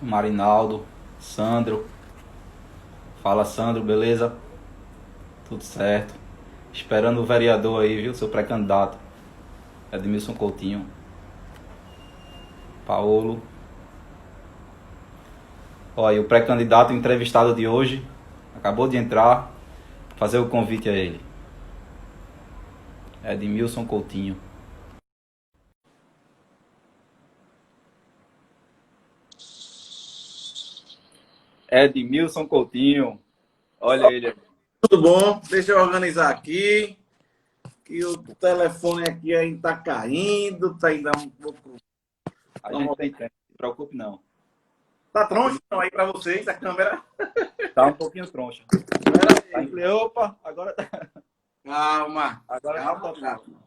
Marinaldo, Sandro. Fala, Sandro, beleza? Tudo certo. Esperando o vereador aí, viu? Seu pré-candidato. Edmilson Coutinho. Paulo. Olha, o pré-candidato entrevistado de hoje acabou de entrar. Fazer o convite a ele. Edmilson Coutinho. Edmilson Coutinho. Olha ele aí. Tudo bom? Deixa eu organizar aqui. Que o telefone aqui ainda tá caindo, tá ainda um pouco. A gente tem tempo, não se preocupe não. Tá troncho não, aí pra vocês, a câmera? Tá um pouquinho troncha. Pera Tá aí. em... Opa, agora, Calma, agora tá calma, topando. calma.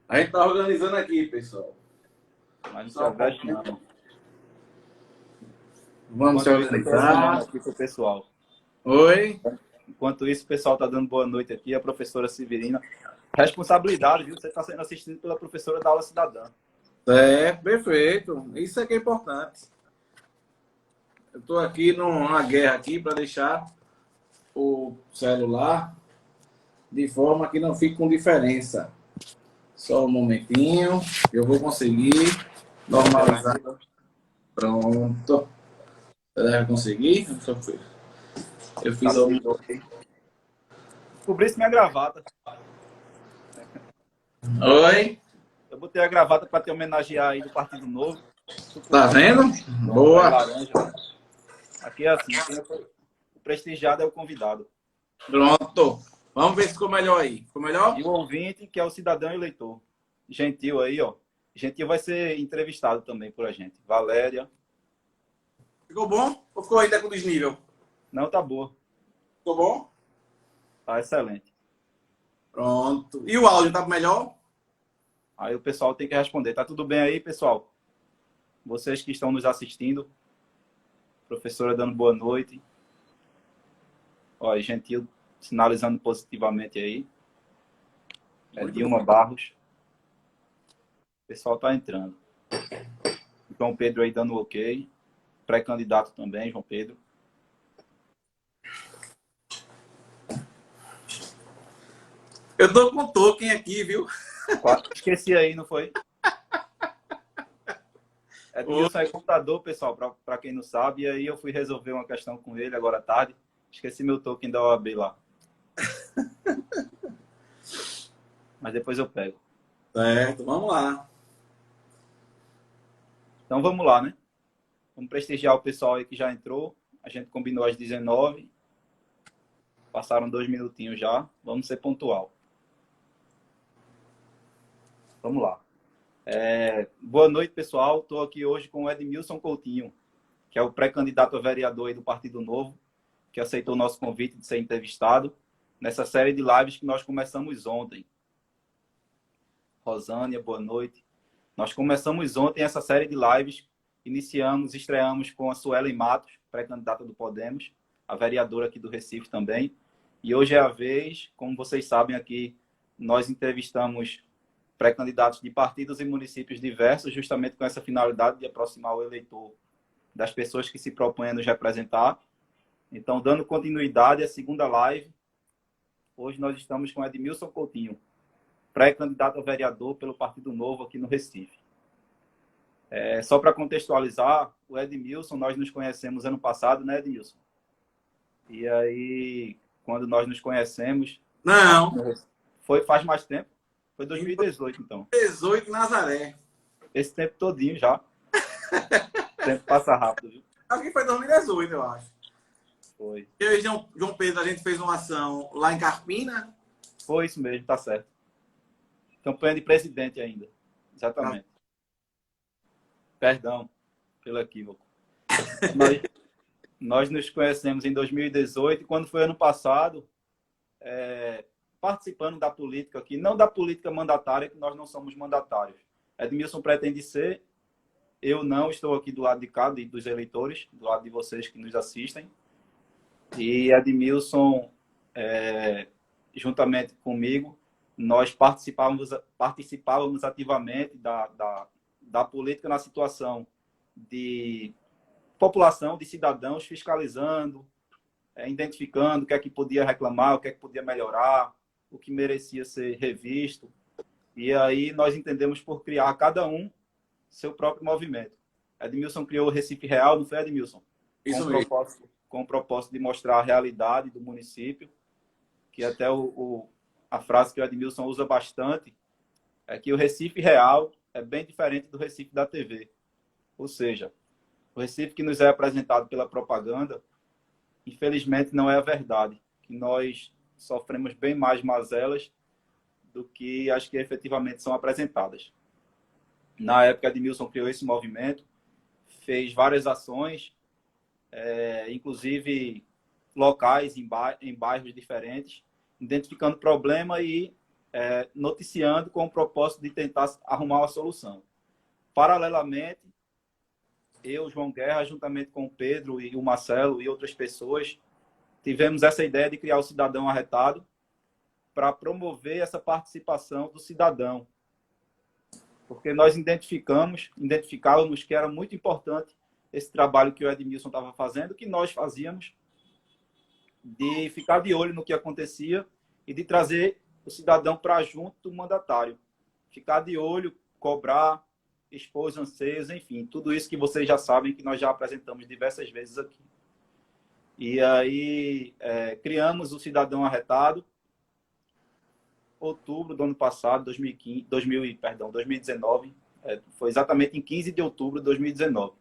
A gente tá organizando aqui, pessoal. Mas não se Só um aveste pouquinho. não. Vamos se Enquanto isso, eu tô assinando organizar. aqui pro pessoal. Oi? Enquanto isso, o pessoal está dando boa noite aqui, a professora Severina. Responsabilidade, viu? Você está sendo assistido pela professora da aula cidadã. É, perfeito. Isso é que é importante. Eu tô aqui numa guerra aqui para deixar o celular de forma que não fique com diferença. Só um momentinho, eu vou conseguir normalizar. Tranquilo. Pronto. Você deve conseguir. Eu fiz algum. Estabilizou aqui. Cobrisse minha gravata. Oi? Eu botei a gravata para te homenagear aí do Partido Novo. Tu Tá curtiu? vendo? Pronto, aí Boa. laranja. Aqui é assim, o prestigiado é o convidado. Pronto. Vamos ver se ficou melhor aí. Ficou melhor? E o ouvinte, que é o cidadão eleitor. Gentil aí, ó. Gentil vai ser entrevistado também por a gente. Valéria. Ficou bom? Ou ficou ainda com desnível? Não, tá boa. Ficou bom? Tá excelente. Pronto. E o áudio tá melhor? Aí o pessoal tem que responder. Tá tudo bem aí, pessoal? Vocês que estão nos assistindo, professora dando boa noite. Ó, Gentil sinalizando positivamente aí. É Muito bom. Dilma Barros. O pessoal tá entrando. João Pedro aí dando ok. Pré-candidato também, João Pedro. Eu tô com token aqui, viu? Esqueci aí, não foi? Ô, Edmilson é computador, pessoal, para quem não sabe. E aí eu fui resolver uma questão com ele agora à tarde. Esqueci meu token da OAB lá. Mas depois eu pego. certo, vamos lá. Então vamos lá, né? Vamos prestigiar o pessoal aí que já entrou. A gente combinou às 19. Passaram 2 minutinhos já. Vamos ser pontual. Vamos lá. Boa noite, pessoal. Estou aqui hoje com o Edmilson Coutinho, que é o pré-candidato a vereador aí do Partido Novo, que aceitou o nosso convite de ser entrevistado nessa série de lives que nós começamos ontem. Rosânia, boa noite. Nós começamos ontem essa série de lives, estreamos com a Suelen Matos, pré-candidata do Podemos, a vereadora aqui do Recife também. E hoje é a vez, como vocês sabem aqui, nós entrevistamos pré-candidatos de partidos e municípios diversos, justamente com essa finalidade de aproximar o eleitor das pessoas que se propõem a nos representar. Então, dando continuidade à segunda live, hoje nós estamos com Edmilson Coutinho, pré-candidato a vereador pelo Partido Novo aqui no Recife. Só para contextualizar, o Edmilson, nós nos conhecemos ano passado, né, Edmilson? E aí, quando nós nos conhecemos, Não, faz mais tempo, foi em 2018, então. 2018, Nazaré. Esse tempo todinho já. O tempo passa rápido, viu? Acho que foi 2018, eu acho. Foi. Eu e João Pedro, a gente fez uma ação lá em Carpina. Foi isso mesmo, tá certo. Campanha de presidente ainda. Exatamente. Perdão pelo equívoco. Nós nos conhecemos em 2018 e quando foi ano passado, participando da política aqui, não da política mandatária, que nós não somos mandatários. Edmilson pretende ser, eu não, estou aqui do lado de cá, dos eleitores, do lado de vocês que nos assistem. E Edmilson, juntamente comigo, nós participávamos ativamente da política na situação de população, de cidadãos, fiscalizando, identificando o que é que podia reclamar, o que é que podia melhorar, o que merecia ser revisto. E aí nós entendemos por criar cada um seu próprio movimento. Edmilson criou o Recife Real, não foi, Edmilson? Isso mesmo. Com o propósito de mostrar a realidade do município, que até a frase que o Edmilson usa bastante é que o Recife Real é bem diferente do Recife da TV. Ou seja, o Recife que nos é apresentado pela propaganda, infelizmente não é a verdade, que nós sofremos bem mais mazelas do que as que efetivamente são apresentadas. Na época, Edmilson criou esse movimento, fez várias ações, inclusive locais em bairros diferentes, identificando problema e noticiando com o propósito de tentar arrumar uma solução. Paralelamente, eu, João Guerra, juntamente com o Pedro e o Marcelo e outras pessoas, tivemos essa ideia de criar o Cidadão Arretado para promover essa participação do cidadão. Porque nós identificávamos que era muito importante esse trabalho que o Edmilson estava fazendo, que nós fazíamos, de ficar de olho no que acontecia e de trazer o cidadão para junto do mandatário. Ficar de olho, cobrar, expor os anseios, enfim, tudo isso que vocês já sabem, que nós já apresentamos diversas vezes aqui. E aí criamos o Cidadão Arretado, outubro do ano passado, 2019, foi exatamente em 15 de outubro de 2019.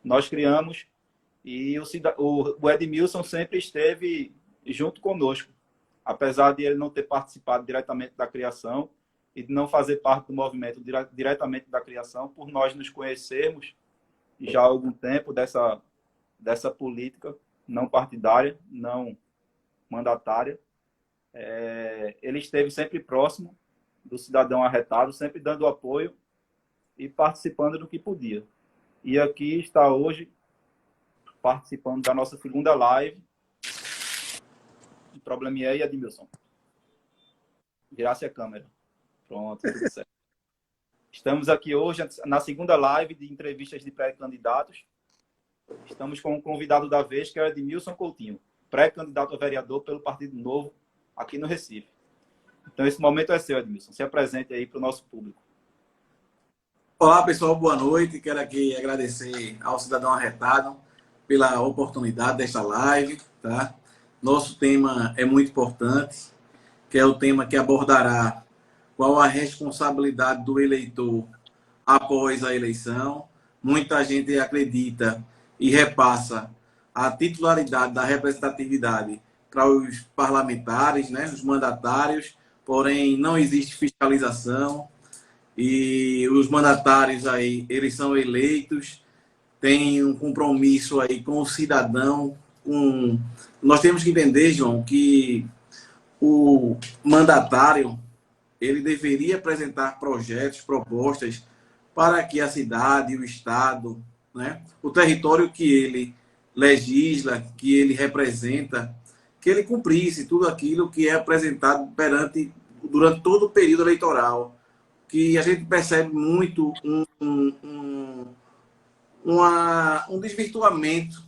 Nós criamos e o Edmilson sempre esteve junto conosco, apesar de ele não ter participado diretamente da criação e de não fazer parte do movimento diretamente da criação, por nós nos conhecermos já há algum tempo dessa política não partidária, não mandatária. Ele esteve sempre próximo do cidadão arretado, sempre dando apoio e participando do que podia. E aqui está hoje, participando da nossa segunda live. Probleminha aí, Edmilson. Virasse a câmera. Pronto, tudo certo. Estamos aqui hoje na segunda live de entrevistas de pré-candidatos. Estamos com um convidado da vez, que é o Edmilson Coutinho, pré-candidato a vereador pelo Partido Novo, aqui no Recife. Então, esse momento é seu, Edmilson. Se apresente aí para o nosso público. Olá, pessoal. Boa noite. Quero aqui agradecer ao Cidadão Arretado pela oportunidade desta live. Tá? Nosso tema é muito importante, que é o tema que abordará qual a responsabilidade do eleitor após a eleição. Muita gente acredita e repassa a titularidade da representatividade para os parlamentares, né, os mandatários, porém não existe fiscalização e os mandatários aí, eles são eleitos, têm um compromisso aí com o cidadão. Nós temos que entender, João, que o mandatário ele deveria apresentar projetos, propostas para que a cidade, o estado, né, o território que ele legisla, que ele representa, que ele cumprisse tudo aquilo que é apresentado durante todo o período eleitoral, que a gente percebe muito um desvirtuamento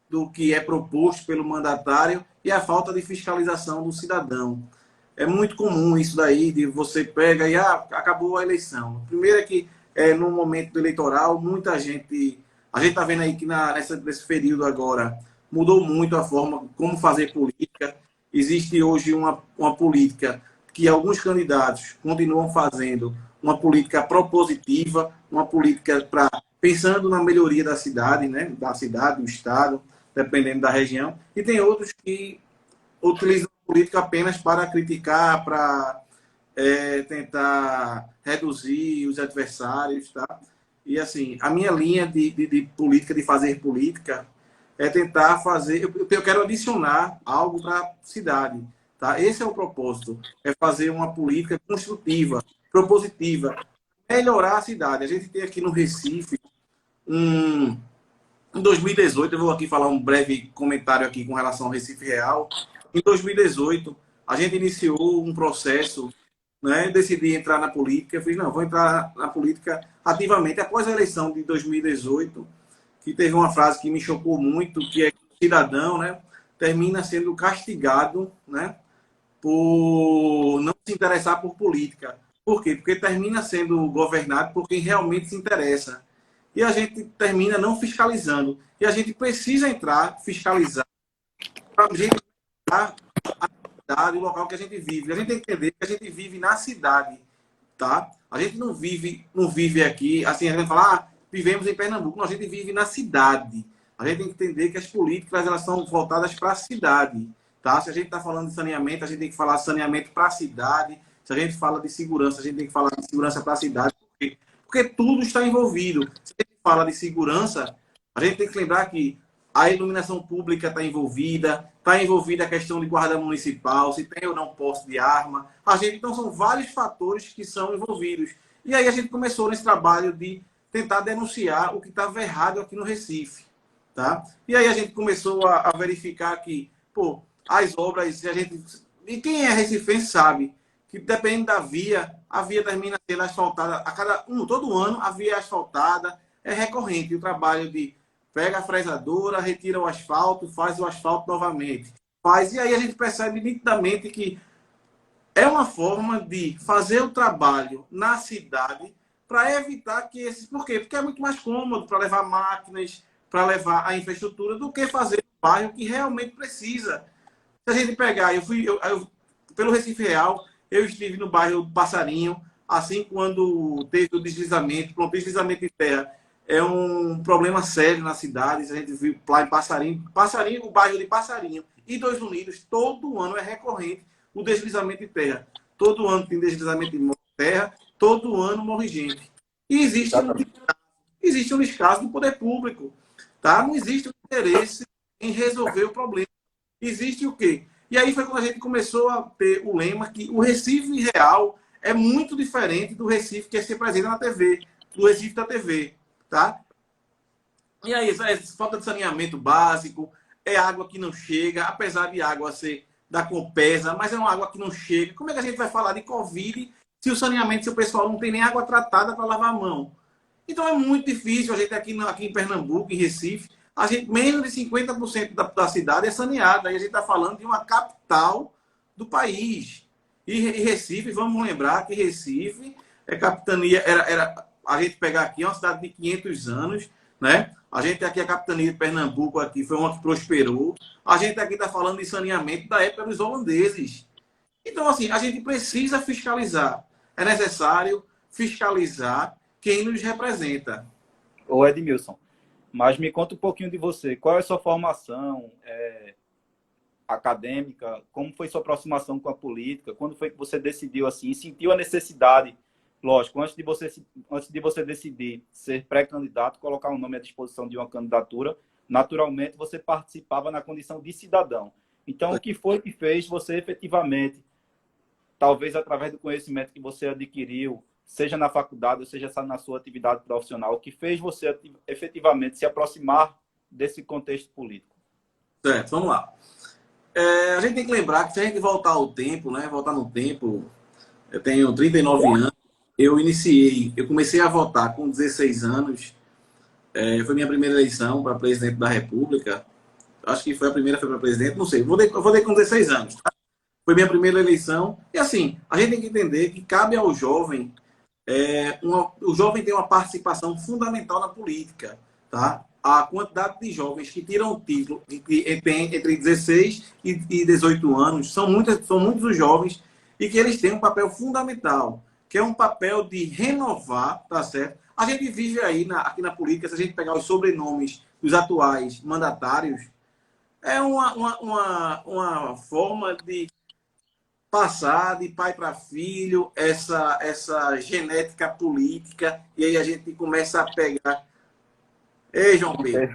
do que é proposto pelo mandatário e a falta de fiscalização do cidadão. É muito comum isso daí, de você pega e acabou a eleição. Primeiro é que no momento eleitoral, muita gente... A gente está vendo aí que nesse período agora mudou muito a forma como fazer política. Existe hoje uma política que alguns candidatos continuam fazendo, uma política propositiva, uma política pensando na melhoria da cidade, né? Da cidade, do estado, dependendo da região. E tem outros que utilizam a política apenas para criticar, para tentar reduzir os adversários, tá? E assim, a minha linha de política, de fazer política, é tentar fazer... Eu quero adicionar algo para a cidade, tá? Esse é o propósito, é fazer uma política construtiva, propositiva, melhorar a cidade. A gente tem aqui no Recife, em 2018, eu vou aqui falar um breve comentário aqui com relação ao Recife Real. Em 2018, a gente iniciou um processo, né? Decidi entrar na política. Eu falei, não, vou entrar na política ativamente. Após a eleição de 2018, que teve uma frase que me chocou muito, que é que o cidadão, né, termina sendo castigado, né, por não se interessar por política. Por quê? Porque termina sendo governado por quem realmente se interessa. E a gente termina não fiscalizando. E a gente precisa entrar, fiscalizar, para a gente entrar a cidade, o local que a gente vive. A gente tem que entender que a gente vive na cidade, tá? A gente não vive aqui, assim, a gente fala, vivemos em Pernambuco. Não, a gente vive na cidade. A gente tem que entender que as políticas, elas são voltadas para a cidade, tá? Se a gente está falando de saneamento, a gente tem que falar de saneamento para a cidade. Se a gente fala de segurança, a gente tem que falar de segurança para a cidade. Por quê? Porque tudo está envolvido. Se a gente fala de segurança, a gente tem que lembrar que a iluminação pública está envolvida a questão de guarda municipal, se tem ou não posse de arma. Então, são vários fatores que são envolvidos. E aí a gente começou nesse trabalho de tentar denunciar o que estava errado aqui no Recife. Tá? E aí a gente começou a verificar que, pô, as obras, e quem é recifense sabe que dependendo da via, a via termina sendo asfaltada todo ano, a via é asfaltada, é recorrente o trabalho de pega a fresadora, retira o asfalto, faz o asfalto novamente. E aí a gente percebe nitidamente que é uma forma de fazer o trabalho na cidade para evitar que esses... Por quê? Porque é muito mais cômodo para levar máquinas, para levar a infraestrutura, do que fazer um bairro que realmente precisa. Se a gente pegar, pelo Recife Real, eu estive no bairro do Passarinho, assim quando teve o deslizamento, pronto, deslizamento de terra é um problema sério na cidade. A gente viu lá em Passarinho, o bairro de Passarinho e Dois Unidos, todo ano é recorrente o deslizamento de terra. Todo ano tem deslizamento de terra, todo ano morre gente. E existe um descaso do poder público. Tá? Não existe um interesse em resolver o problema. Existe o quê? E aí foi quando a gente começou a ter o lema que o Recife real é muito diferente do Recife que se apresenta na TV, do Recife da TV. Tá? E aí, falta de saneamento básico, é água que não chega, apesar de água ser da Compesa, mas é uma água que não chega. Como é que a gente vai falar de Covid se o saneamento, se o pessoal não tem nem água tratada para lavar a mão? Então é muito difícil a gente aqui em Pernambuco, em Recife, menos de 50% da cidade é saneada. Aí a gente está falando de uma capital do país. E Recife, vamos lembrar que Recife é capitania, a gente pegar aqui, é uma cidade de 500 anos, né? A gente aqui, a capitania de Pernambuco aqui foi uma que prosperou. A gente aqui está falando de saneamento da época dos holandeses. Então, assim, a gente precisa fiscalizar. É necessário fiscalizar quem nos representa. Ô Edmilson, mas me conta um pouquinho de você. Qual é a sua formação acadêmica? Como foi sua aproximação com a política? Quando foi que você decidiu assim, sentiu a necessidade, lógico, antes de você decidir ser pré-candidato, colocar o nome à disposição de uma candidatura, naturalmente você participava na condição de cidadão. Então, o que foi que fez você efetivamente, talvez através do conhecimento que você adquiriu, seja na faculdade, ou seja na sua atividade profissional, que fez você efetivamente se aproximar desse contexto político? Certo, vamos lá. A gente tem que lembrar que se a gente voltar ao tempo, né? Voltar no tempo, eu tenho 39 anos, eu comecei a votar com 16 anos, foi minha primeira eleição para presidente da República. Acho que foi a primeira, foi para presidente, não sei. Eu vou ter com 16 anos, tá? Foi minha primeira eleição. E assim, a gente tem que entender que cabe ao jovem, o jovem tem uma participação fundamental na política, tá? A quantidade de jovens que tiram o título entre 16 e 18 anos são muitos os jovens e que eles têm um papel fundamental, que é um papel de renovar, tá certo? A gente vive aí aqui na política, se a gente pegar os sobrenomes dos atuais mandatários, é uma forma de passar de pai para filho essa genética política, e aí a gente começa a pegar. Ei, João Pedro.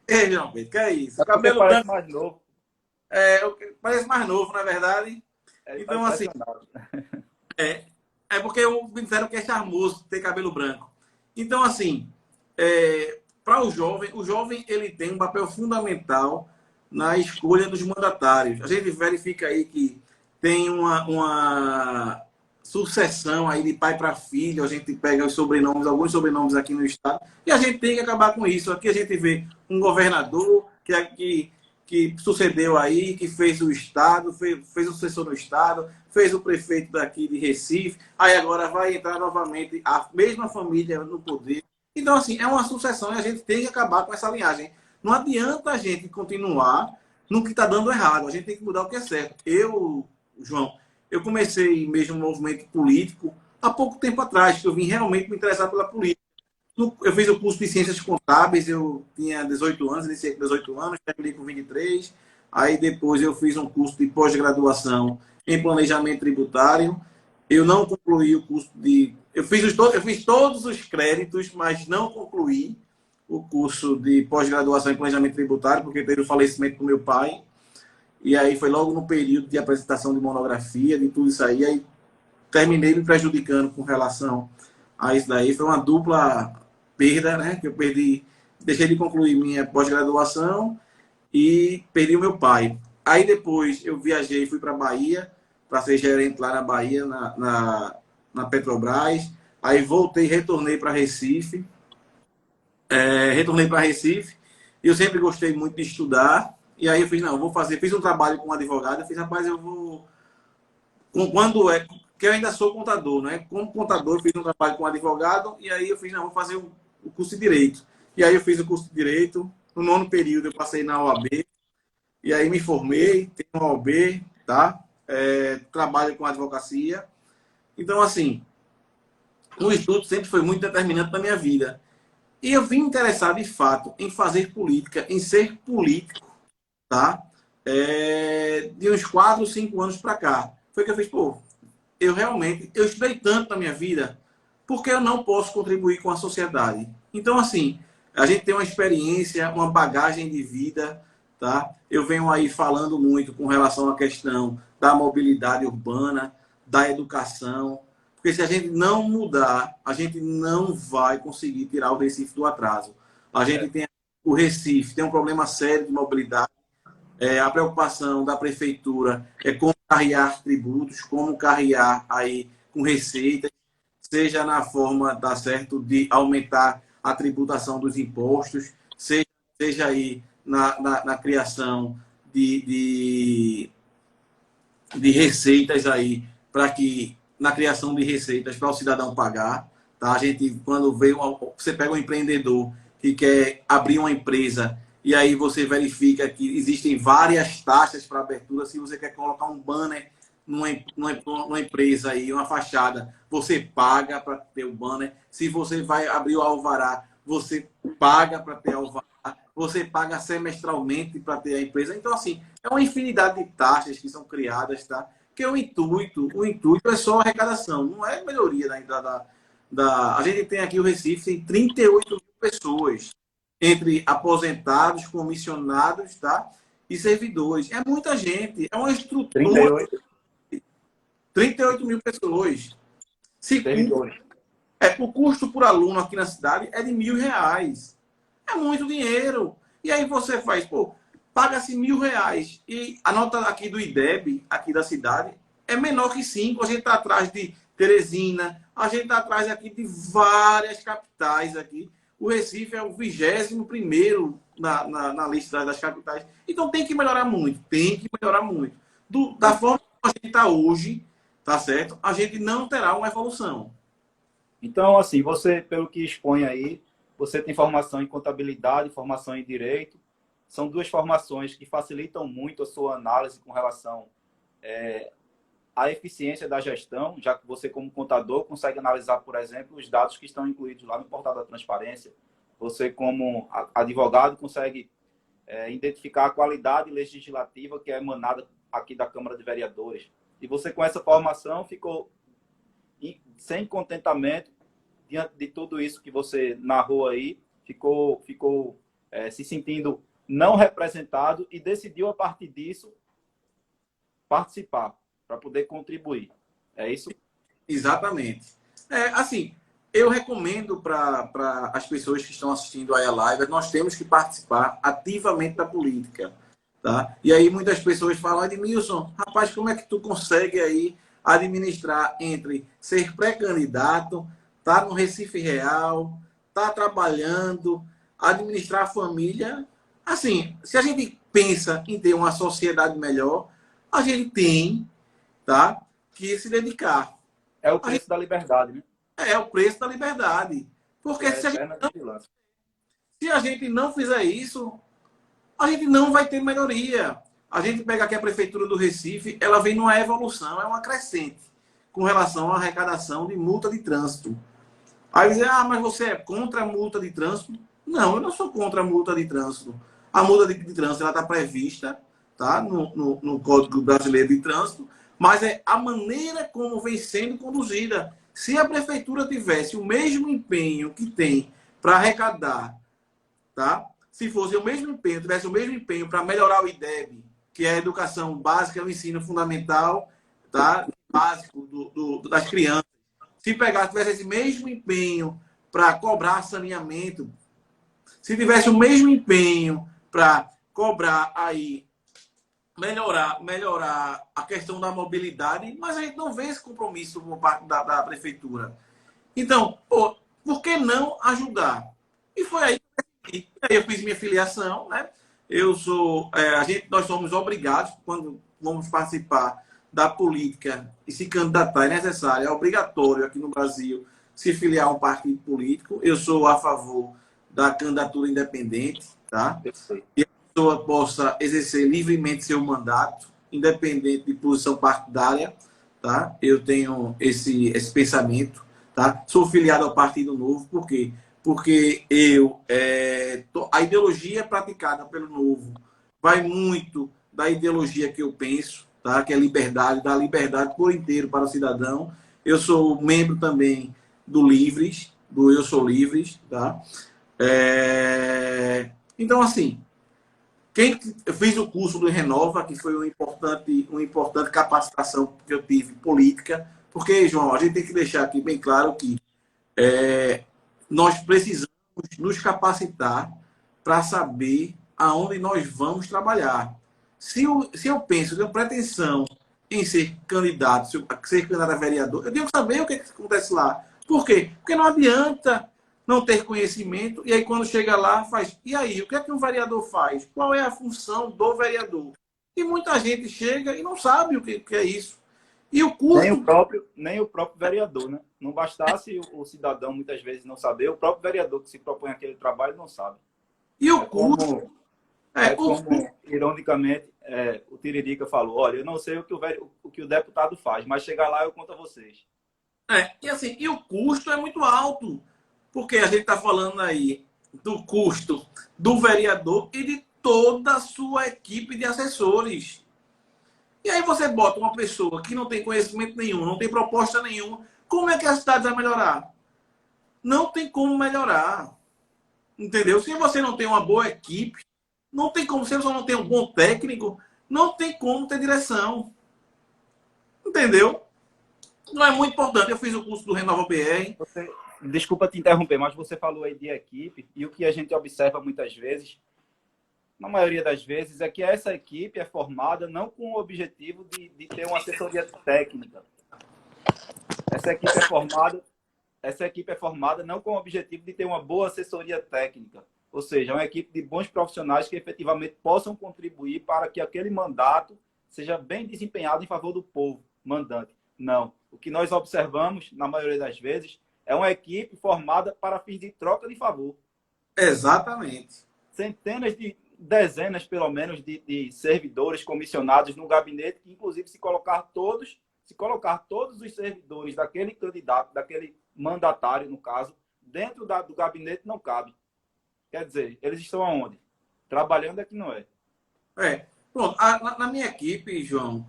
Ei, João Pedro, que é isso? O cabelo parece branco, mais novo. Parece mais novo, na verdade. Então, assim, é porque me disseram que é charmoso ter cabelo branco. Então, assim, para o jovem ele tem um papel fundamental na escolha dos mandatários. A gente verifica aí que tem sucessão aí de pai para filho, a gente pega os sobrenomes, alguns sobrenomes aqui no estado, e a gente tem que acabar com isso. Aqui a gente vê um governador que sucedeu aí, que fez o estado, fez o sucessor no estado, fez o prefeito daqui de Recife, aí agora vai entrar novamente a mesma família no poder. Então, assim, é uma sucessão e a gente tem que acabar com essa linhagem. Não adianta a gente continuar no que está dando errado, a gente tem que mudar o que é certo. Eu, João, eu comecei mesmo um movimento político há pouco tempo atrás, que eu vim realmente me interessar pela política. Eu fiz o curso de Ciências Contábeis, eu tinha 18 anos, iniciei com 18 anos, terminei com 23. Aí depois eu fiz um curso de pós-graduação em Planejamento Tributário. Eu não concluí o curso de... Eu fiz todos os créditos, mas não concluí o curso de pós-graduação em Planejamento Tributário, porque teve o falecimento do meu pai. E aí foi logo no período de apresentação de monografia, de tudo isso aí. Aí terminei me prejudicando com relação a isso daí. Foi uma dupla perda, né? Que eu perdi, deixei de concluir minha pós-graduação e perdi o meu pai. Aí depois eu viajei, fui para a Bahia, para ser gerente lá na Bahia, na Petrobras. Aí voltei, retornei para Recife. Retornei para Recife. E eu sempre gostei muito de estudar. E aí eu fiz, não, vou fazer. Fiz um trabalho com um advogado. Eu fiz, rapaz, eu vou. Quando é. Porque eu ainda sou contador, né? Como contador, eu fiz um trabalho com um advogado. E aí eu fiz, não, vou fazer o curso de Direito. E aí eu fiz o curso de Direito. No nono período eu passei na OAB. E aí me formei, tenho uma OAB, tá? Trabalho com advocacia. Então, assim, o estudo sempre foi muito determinante na minha vida. E eu vim interessado, de fato, em fazer política, em ser político, tá? De uns 4, 5 anos para cá. Foi que eu fiz, pô, eu estudei tanto na minha vida, porque eu não posso contribuir com a sociedade. Então, assim, a gente tem uma experiência, uma bagagem de vida, tá? Eu venho aí falando muito com relação à questão da mobilidade urbana, da educação, porque se a gente não mudar, a gente não vai conseguir tirar o Recife do atraso. A gente tem o Recife, tem um problema sério de mobilidade. A preocupação da prefeitura é como carrear tributos, como carrear aí com receitas, seja na forma, tá certo, de aumentar a tributação dos impostos, seja aí na criação de receitas aí, para que na criação de receitas para o cidadão pagar. Tá? A gente, quando você pega um empreendedor que quer abrir uma empresa e aí você verifica que existem várias taxas para abertura. Se você quer colocar um banner numa empresa aí, uma fachada, você paga para ter o banner. Se você vai abrir o alvará, você paga para ter alvará. Você paga semestralmente para ter a empresa. Então, assim, é uma infinidade de taxas que são criadas, tá? Que o intuito é só arrecadação, não é melhoria A gente tem aqui o Recife, tem 38 mil pessoas, entre aposentados, comissionados, tá? E servidores. É muita gente, é uma estrutura. 38 mil pessoas. Servidores. O custo por aluno aqui na cidade é de R$1.000. É muito dinheiro. E aí você faz, pô, paga-se R$1.000. E a nota aqui do IDEB, aqui da cidade, é menor que 5. A gente está atrás de Teresina, a gente está atrás aqui de várias capitais aqui. O Recife é o 21º na lista das capitais. Então tem que melhorar muito, da forma que a gente está hoje, tá certo? A gente não terá uma evolução. Então, assim, você, pelo que expõe aí, você tem formação em contabilidade, formação em direito. São duas formações que facilitam muito a sua análise com relação à eficiência da gestão, já que você, como contador, consegue analisar, por exemplo, os dados que estão incluídos lá no portal da transparência. Você, como advogado, consegue identificar a qualidade legislativa que é emanada aqui da Câmara de Vereadores. E você, com essa formação, ficou sem contentamento diante de tudo isso que você narrou aí, ficou se sentindo não representado e decidiu, a partir disso, participar, para poder contribuir. É isso? Exatamente. Assim, eu recomendo para as pessoas que estão assistindo aí a live, nós temos que participar ativamente da política. Tá? E aí muitas pessoas falam, Edmilson, rapaz, como é que tu consegue aí administrar entre ser pré-candidato, estar no Recife Real, estar trabalhando, administrar a família. Assim, se a gente pensa em ter uma sociedade melhor, a gente tem, tá, que se dedicar. É o preço da liberdade, né? É o preço da liberdade. Porque É a eterna vigilância. se a gente não fizer isso, a gente não vai ter melhoria. A gente pega aqui a Prefeitura do Recife, ela vem numa evolução, é uma crescente com relação à arrecadação de multa de trânsito. Aí dizer, mas você é contra a multa de trânsito? Não, eu não sou contra a multa de trânsito. A multa de trânsito está prevista, tá, no Código Brasileiro de Trânsito, mas é a maneira como vem sendo conduzida. Se a Prefeitura tivesse o mesmo empenho que tem para arrecadar, tá? Se fosse o mesmo empenho, tivesse o mesmo empenho para melhorar o IDEB, que é a educação básica, o ensino fundamental, tá? Básico das crianças. Se pegar, tivesse esse mesmo empenho para cobrar saneamento, se tivesse o mesmo empenho para cobrar aí, melhorar a questão da mobilidade, mas a gente não vê esse compromisso por parte da prefeitura. Então, por que não ajudar? E foi aí que eu fiz minha filiação, né? Nós somos obrigados, quando vamos participar da política e se candidatar é necessário, é obrigatório aqui no Brasil se filiar a um partido político. Eu sou a favor da candidatura independente, tá? E a pessoa possa exercer livremente seu mandato, independente de posição partidária, tá? Eu tenho esse pensamento, tá? Sou filiado ao Partido Novo, por quê? Porque a ideologia praticada pelo Novo vai muito da ideologia que eu penso, tá? Que é liberdade, dar liberdade por inteiro para o cidadão. Eu sou membro também do Livres, do Eu Sou Livres, tá? Então, assim, eu fiz o curso do Renova, que foi uma importante capacitação que eu tive política, porque, João, a gente tem que deixar aqui bem claro que nós precisamos nos capacitar para saber aonde nós vamos trabalhar. Se eu penso, tenho pretensão em ser candidato, ser candidato a vereador, eu tenho que saber o que acontece lá. Por quê? Porque não adianta não ter conhecimento e aí quando chega lá faz... E aí, o que é que um vereador faz? Qual é a função do vereador? E muita gente chega e não sabe o que é isso. E o custo... Nem o próprio vereador, né? Não bastasse o cidadão muitas vezes não saber, o próprio vereador que se propõe aquele trabalho não sabe. E o custo... Como, ironicamente, o Tiririca falou, olha, eu não sei o que o deputado faz, mas chegar lá eu conto a vocês. E assim, e o custo é muito alto, porque a gente está falando aí do custo do vereador e de toda a sua equipe de assessores. E aí você bota uma pessoa que não tem conhecimento nenhum, não tem proposta nenhuma, como é que a cidade vai melhorar? Não tem como melhorar. Entendeu? Se você não tem uma boa equipe, não tem como, se você não tem um bom técnico, não tem como ter direção. Entendeu? Não é muito importante. Eu fiz o curso do Renova BR. Desculpa te interromper, mas você falou aí de equipe, e o que a gente observa muitas vezes, na maioria das vezes, é que essa equipe é formada não com o objetivo de ter uma assessoria técnica. Essa equipe é formada não com o objetivo de ter uma boa assessoria técnica. Ou seja, uma equipe de bons profissionais que efetivamente possam contribuir para que aquele mandato seja bem desempenhado em favor do povo mandante. Não. O que nós observamos, na maioria das vezes, é uma equipe formada para fins de troca de favor. Exatamente. Dezenas, pelo menos, de servidores comissionados no gabinete, que, inclusive, se colocar todos os servidores daquele candidato, daquele mandatário, no caso, dentro do gabinete, não cabe. Quer dizer, eles estão aonde? Trabalhando é que não é. Pronto. Na minha equipe, João,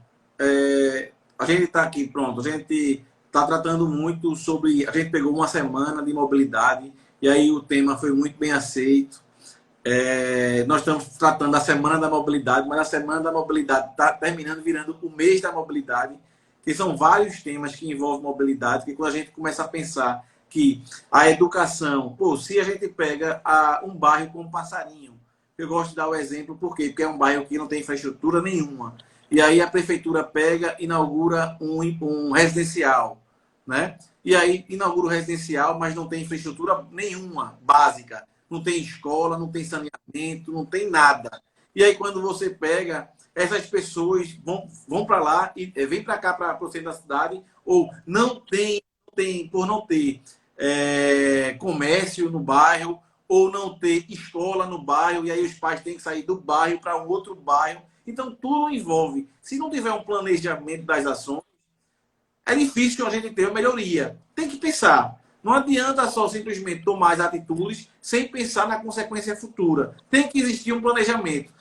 a gente está aqui, pronto, a gente está tratando muito sobre... A gente pegou uma semana de mobilidade e aí o tema foi muito bem aceito. Nós estamos tratando da Semana da Mobilidade, mas a Semana da Mobilidade está terminando virando o mês da mobilidade, que são vários temas que envolvem mobilidade, que quando a gente começa a pensar que a educação... se a gente pega um bairro como Passarinho, eu gosto de dar o exemplo, por quê? Porque é um bairro que não tem infraestrutura nenhuma. E aí a prefeitura pega, inaugura um residencial, né? E aí inaugura o residencial, mas não tem infraestrutura nenhuma básica. Não tem escola, não tem saneamento, não tem nada. E aí quando você pega, essas pessoas vão para lá e vêm para cá, para o centro da cidade, ou por não ter comércio no bairro, ou não ter escola no bairro, e aí os pais têm que sair do bairro para um outro bairro. Então, tudo envolve. Se não tiver um planejamento das ações, é difícil a gente ter uma melhoria. Tem que pensar. Não adianta só simplesmente tomar as atitudes sem pensar na consequência futura. Tem que existir um planejamento.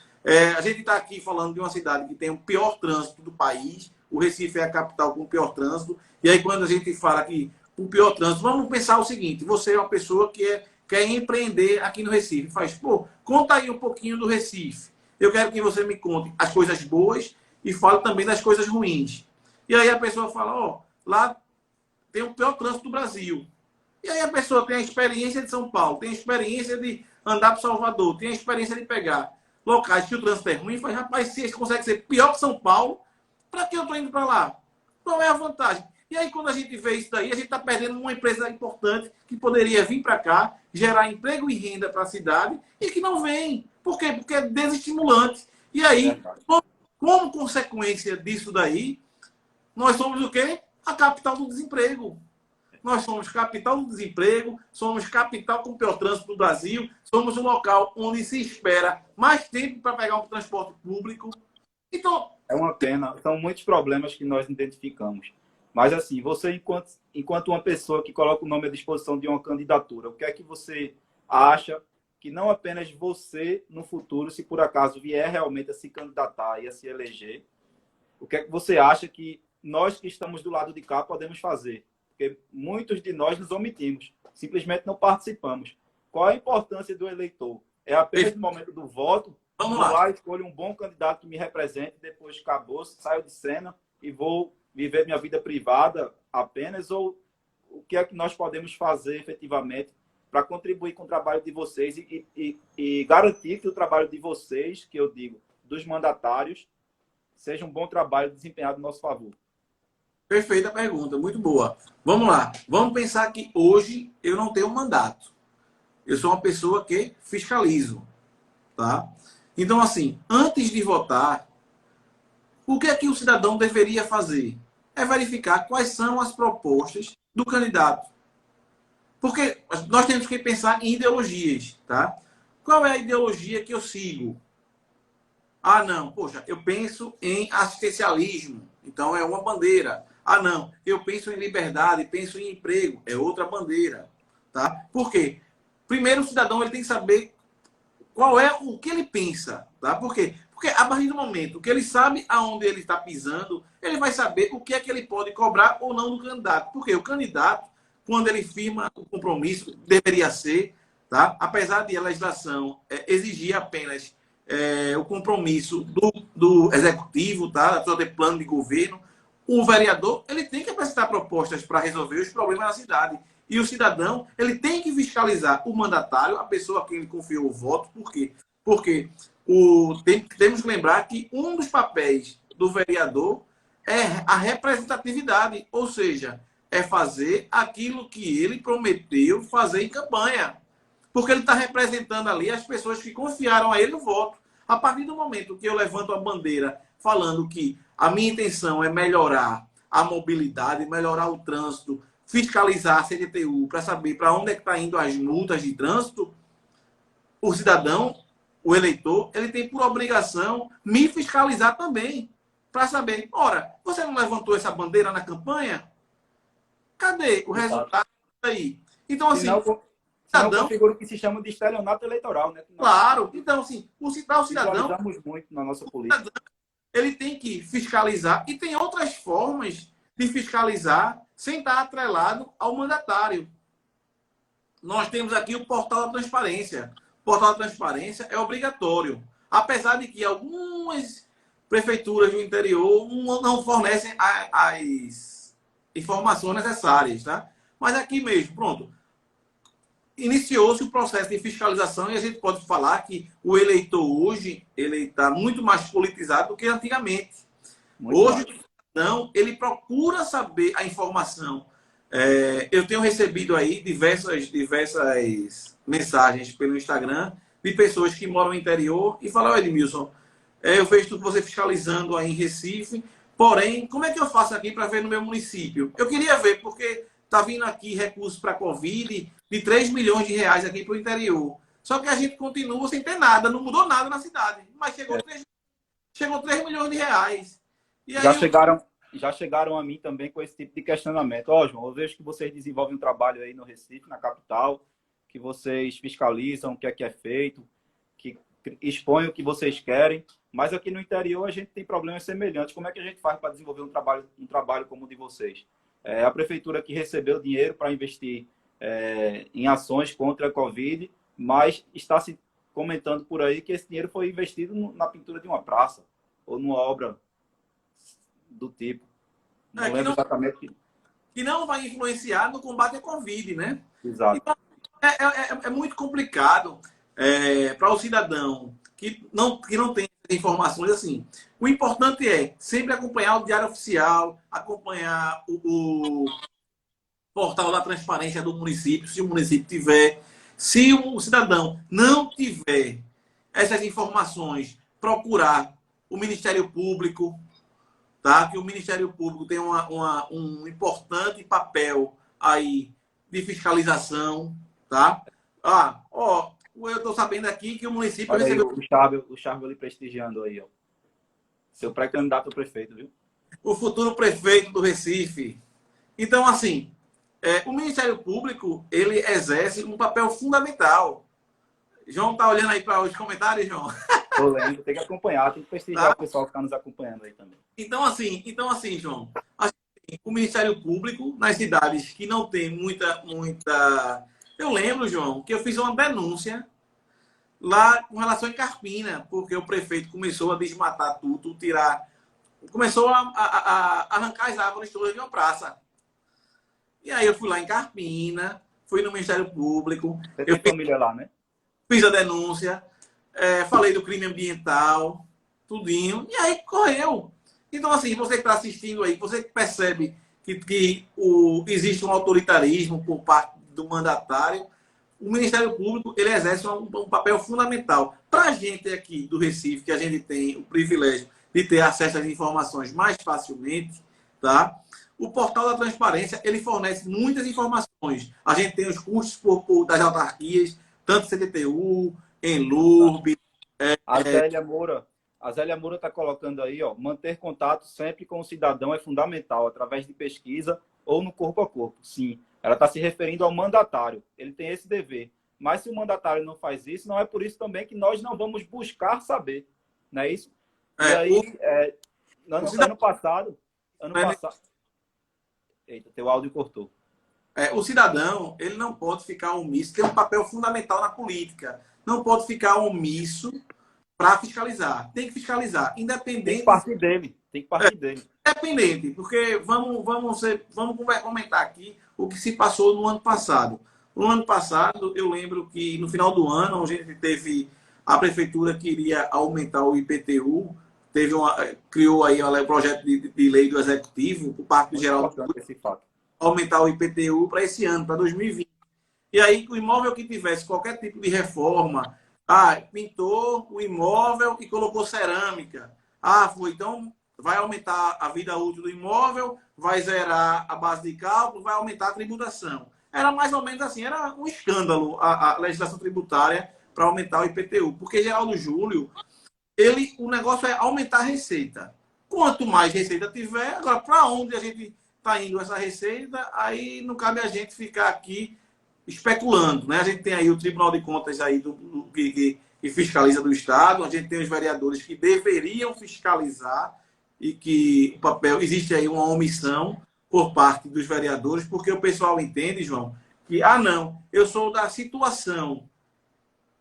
A gente está aqui falando de uma cidade que tem o pior trânsito do país. O Recife é a capital com o pior trânsito. E aí, quando a gente fala que o pior trânsito, vamos pensar o seguinte: você é uma pessoa que quer empreender aqui no Recife. Conta aí um pouquinho do Recife. Eu quero que você me conte as coisas boas e fale também das coisas ruins. E aí a pessoa fala, lá tem o pior trânsito do Brasil. E aí a pessoa tem a experiência de São Paulo, tem a experiência de andar para Salvador, tem a experiência de pegar locais que o trânsito é ruim, faz, rapaz, se consegue ser pior que São Paulo, para que eu estou indo para lá? Qual é a vantagem? E aí, quando a gente vê isso daí, a gente está perdendo uma empresa importante que poderia vir para cá, gerar emprego e renda para a cidade e que não vem. Por quê? Porque é desestimulante. E aí, como consequência disso daí, nós somos o quê? A capital do desemprego. Nós somos capital do desemprego, somos capital com o pior trânsito do Brasil, somos um local onde se espera mais tempo para pegar um transporte público. Então, é uma pena. São muitos problemas que nós identificamos. Mas, assim, você, enquanto uma pessoa que coloca o nome à disposição de uma candidatura, o que é que você acha que não apenas você, no futuro, se por acaso vier realmente a se candidatar e a se eleger, o que é que você acha que nós que estamos do lado de cá podemos fazer? Porque muitos de nós nos omitimos, simplesmente não participamos. Qual a importância do eleitor? É apenas no momento do voto? Vamos lá, escolho um bom candidato que me represente, depois acabou, saio de cena e vou viver minha vida privada apenas? Ou o que é que nós podemos fazer efetivamente para contribuir com o trabalho de vocês e garantir que o trabalho de vocês, que eu digo, dos mandatários, seja um bom trabalho desempenhado em nosso favor? Perfeita pergunta, muito boa. Vamos lá. Vamos pensar que hoje eu não tenho mandato. Eu sou uma pessoa que fiscalizo, tá? Então, assim, antes de votar, o que é que o cidadão deveria fazer? É verificar quais são as propostas do candidato. Porque nós temos que pensar em ideologias, tá? Qual é a ideologia que eu sigo? Ah, não, poxa, eu penso em assistencialismo, então é uma bandeira. Ah, não, eu penso em liberdade, penso em emprego, é outra bandeira, tá? Por quê? Primeiro, o cidadão ele tem que saber qual é o que ele pensa, tá? Por quê? Porque a partir do momento que ele sabe aonde ele está pisando, ele vai saber o que é que ele pode cobrar ou não do candidato. Porque o candidato, quando ele firma o compromisso, deveria ser, tá? Apesar de a legislação exigir apenas o compromisso do executivo, tá? Só ter plano de governo, o vereador ele tem que apresentar propostas para resolver os problemas da cidade. E o cidadão ele tem que fiscalizar o mandatário, a pessoa a quem ele confiou o voto. Por quê? Porque temos que lembrar que um dos papéis do vereador é a representatividade, ou seja, é fazer aquilo que ele prometeu fazer em campanha. Porque ele está representando ali as pessoas que confiaram a ele o voto. A partir do momento que eu levanto a bandeira falando que a minha intenção é melhorar a mobilidade, melhorar o trânsito, fiscalizar a CDTU para saber para onde é que está indo as multas de trânsito, o cidadão, o eleitor, ele tem por obrigação me fiscalizar também, para saber, ora, você não levantou essa bandeira na campanha? Cadê o resultado aí? Então, assim, senão configura o que se chama de estelionato eleitoral, né? Claro. Então, assim, o cidadão... Visualizamos muito na nossa política. Ele tem que fiscalizar. E tem outras formas de fiscalizar sem estar atrelado ao mandatário. Nós temos aqui o Portal da Transparência. O Portal da Transparência é obrigatório. Apesar de que algumas prefeituras do interior não fornecem as informações necessárias, tá? Mas aqui mesmo, pronto. Iniciou-se o processo de fiscalização e a gente pode falar que o eleitor hoje ele está muito mais politizado do que antigamente. Muito Hoje, mais. o cidadão, ele procura saber a informação. Eu tenho recebido aí diversas mensagens pelo Instagram de pessoas que moram no interior e falam: Edmilson, eu vejo tudo você fiscalizando aí em Recife, porém, como é que eu faço aqui para ver no meu município? Eu queria ver, porque está vindo aqui recursos para a Covid de 3 milhões de reais aqui para o interior. Só que a gente continua sem ter nada, não mudou nada na cidade. Mas É. chegou 3 milhões de reais. E Já aí chegaram, já chegaram a mim também com esse tipo de questionamento. Ó, João, eu vejo que vocês desenvolvem um trabalho aí no Recife, na capital, que vocês fiscalizam o que é feito, que expõem o que vocês querem, mas aqui no interior a gente tem problemas semelhantes. Como é que a gente faz para desenvolver um trabalho como o de vocês? A prefeitura que recebeu dinheiro para investir em ações contra a Covid, mas está se comentando por aí que esse dinheiro foi investido na pintura de uma praça ou numa obra do tipo. Não que lembro exatamente. que não vai influenciar no combate à Covid, né? Exato. Então, é muito complicado para o cidadão que não tem informações assim. O importante é sempre acompanhar o Diário Oficial, acompanhar o portal da transparência do município, se o município tiver. Se o cidadão não tiver essas informações, procurar o Ministério Público, tá? Que o Ministério Público tem um importante papel aí de fiscalização, tá? Eu estou sabendo aqui que o município Olha aí recebeu o Charbel ali prestigiando aí, ó. Seu pré-candidato a prefeito, viu? o futuro prefeito do Recife. Então, assim, o Ministério Público, ele exerce um papel fundamental. João está olhando aí para os comentários, João? Tô lendo, tem que acompanhar, tem que prestigiar Tá? o pessoal que está nos acompanhando aí também. Então, assim, João, o Ministério Público, nas cidades que não tem muita. Eu lembro, João, que eu fiz uma denúncia lá com relação em Carpina, porque o prefeito começou a desmatar tudo, começou a arrancar as árvores todas de uma praça. E aí eu fui lá em Carpina, fui no Ministério Público, Você tem família lá, né? fiz a denúncia, falei do crime ambiental, tudinho, e aí correu. Então, assim, você que está assistindo aí, você que percebe que existe um autoritarismo por parte do mandatário, o Ministério Público ele exerce um papel fundamental. Para a gente aqui do Recife, que a gente tem o privilégio de ter acesso às informações mais facilmente, tá? O portal da transparência ele fornece muitas informações. A gente tem os custos das autarquias, tanto CDTU, Enlurb. A Zélia Moura está colocando aí, ó, manter contato sempre com o cidadão é fundamental, através de pesquisa ou no corpo a corpo. Sim, ela está se referindo ao mandatário. Ele tem esse dever. Mas se o mandatário não faz isso, não é por isso também que nós não vamos buscar saber. Não é isso? E aí, ano passado... Eita, teu áudio cortou. O cidadão ele não pode ficar omisso, tem um papel fundamental na política. Não pode ficar omisso para fiscalizar. Tem que fiscalizar, independente. Tem que partir dele. Tem que partir dele. Independente, porque vamos comentar aqui o que se passou no ano passado. No ano passado, eu lembro que no final do ano, a gente teve a prefeitura queria aumentar o IPTU, criou aí um projeto de lei do executivo, por parte do Geraldo, aumentar o IPTU para esse ano, para 2020. E aí, o imóvel que tivesse qualquer tipo de reforma, pintou o imóvel e colocou cerâmica. Então vai aumentar a vida útil do imóvel, vai zerar a base de cálculo, vai aumentar a tributação. Era mais ou menos assim, era um escândalo a legislação tributária para aumentar o IPTU, porque Geraldo Júlio, o negócio é aumentar a receita. Quanto mais receita tiver, agora para onde a gente está indo essa receita, aí não cabe a gente ficar aqui especulando, né? A gente tem aí o Tribunal de Contas aí que fiscaliza do Estado, a gente tem os vereadores que deveriam fiscalizar e que o papel existe aí uma omissão por parte dos vereadores, porque o pessoal entende, João, que não, eu sou da situação.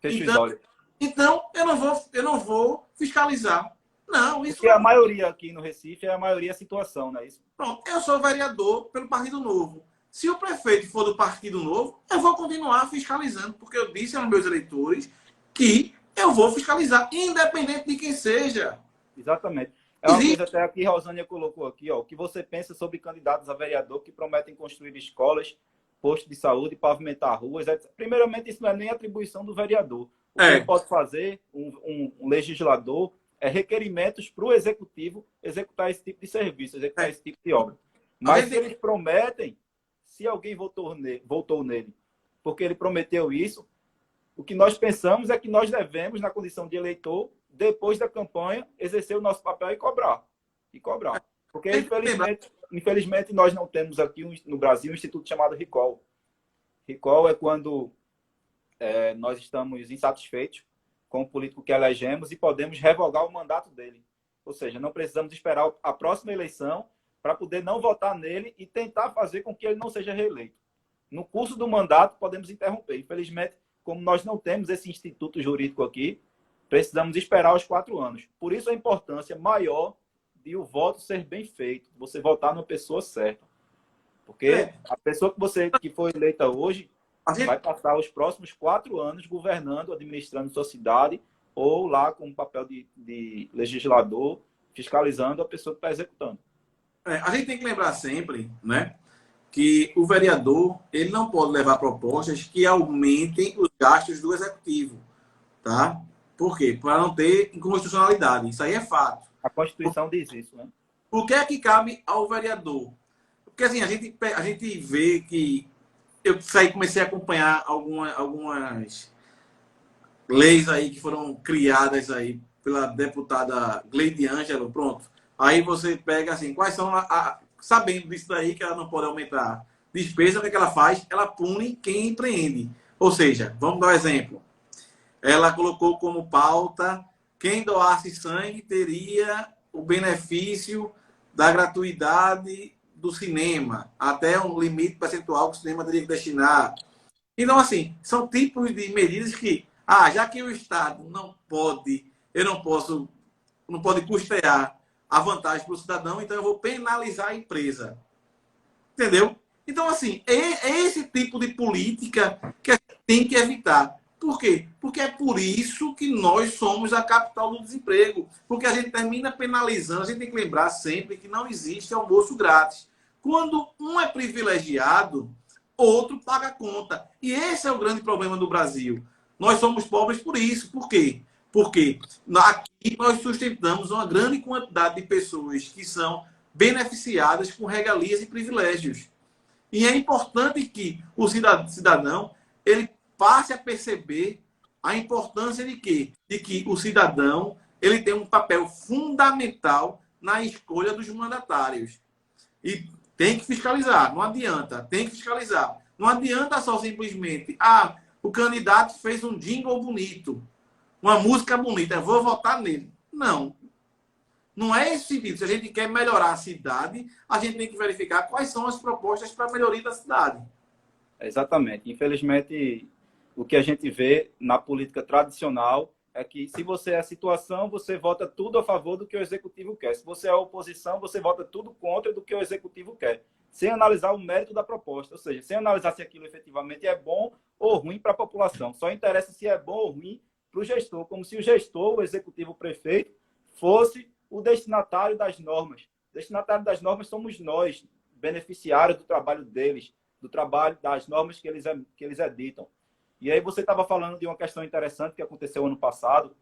Fecha os olhos. Então eu não vou fiscalizar. Não, isso. Porque a maioria aqui no Recife é a maioria a situação, não é isso? Pronto, eu sou vereador pelo Partido Novo. Se o prefeito for do Partido Novo, eu vou continuar fiscalizando, porque eu disse aos meus eleitores que eu vou fiscalizar, independente de quem seja. Exatamente. É uma coisa até que a Rosânia colocou aqui, ó, o que você pensa sobre candidatos a vereador que prometem construir escolas, postos de saúde, pavimentar ruas, etc. Primeiramente, isso não é nem atribuição do vereador. O que ele pode fazer, um legislador, é requerimentos para o executivo executar esse tipo de serviço, executar esse tipo de obra. Mas se eles prometem, se alguém votou nele, porque ele prometeu isso, o que nós pensamos é que nós devemos, na condição de eleitor, depois da campanha, exercer o nosso papel e cobrar. Porque, infelizmente, nós não temos aqui no Brasil um instituto chamado recall. Recall é quando nós estamos insatisfeitos com o político que elegemos e podemos revogar o mandato dele. Ou seja, não precisamos esperar a próxima eleição para poder não votar nele e tentar fazer com que ele não seja reeleito. No curso do mandato, podemos interromper. Infelizmente, como nós não temos esse instituto jurídico aqui, precisamos esperar os 4 anos. Por isso a importância maior de o voto ser bem feito, você votar numa pessoa certa. Porque a pessoa que foi eleita hoje vai passar os próximos 4 anos governando, administrando sua cidade, ou lá com o papel de legislador, fiscalizando a pessoa que está executando. A gente tem que lembrar sempre, né, que o vereador ele não pode levar propostas que aumentem os gastos do executivo, tá? Por quê? Para não ter inconstitucionalidade. Isso aí é fato. A Constituição diz isso, né? O que é que cabe ao vereador? Porque assim, a gente vê que eu comecei a acompanhar algumas leis aí que foram criadas aí pela deputada Gleide Ângelo, pronto. Aí você pega assim, quais são sabendo disso daí que ela não pode aumentar despesa, o que ela faz? Ela pune quem empreende. Ou seja, vamos dar um exemplo. Ela colocou como pauta quem doasse sangue teria o benefício da gratuidade do cinema, até um limite percentual que o cinema teria que destinar. Então, assim, são tipos de medidas que, já que o Estado não pode custear a vantagem para o cidadão, então eu vou penalizar a empresa. Entendeu? Então, assim, é esse tipo de política que a gente tem que evitar. Por quê? Porque é por isso que nós somos a capital do desemprego. Porque a gente termina penalizando. A gente tem que lembrar sempre que não existe almoço grátis. Quando um é privilegiado, outro paga a conta. E esse é o grande problema do Brasil. Nós somos pobres por isso. Por quê? Porque aqui nós sustentamos uma grande quantidade de pessoas que são beneficiadas com regalias e privilégios. E é importante que o cidadão ele passe a perceber a importância de quê? De que o cidadão ele tem um papel fundamental na escolha dos mandatários. E tem que fiscalizar, não adianta, tem que fiscalizar. Não adianta só simplesmente, o candidato fez um jingle bonito, uma música bonita, eu vou votar nele. Não. Não é esse sentido. Se a gente quer melhorar a cidade, a gente tem que verificar quais são as propostas para a melhoria da cidade. Exatamente. Infelizmente, o que a gente vê na política tradicional é que se você é a situação, você vota tudo a favor do que o executivo quer. Se você é a oposição, você vota tudo contra do que o executivo quer, sem analisar o mérito da proposta, ou seja, sem analisar se aquilo efetivamente é bom ou ruim para a população. Só interessa se é bom ou ruim para o gestor, como se o gestor, o executivo, o prefeito, fosse o destinatário das normas. O destinatário das normas somos nós, beneficiários do trabalho deles, do trabalho das normas que eles editam. E aí você estava falando de uma questão interessante que aconteceu ano passado,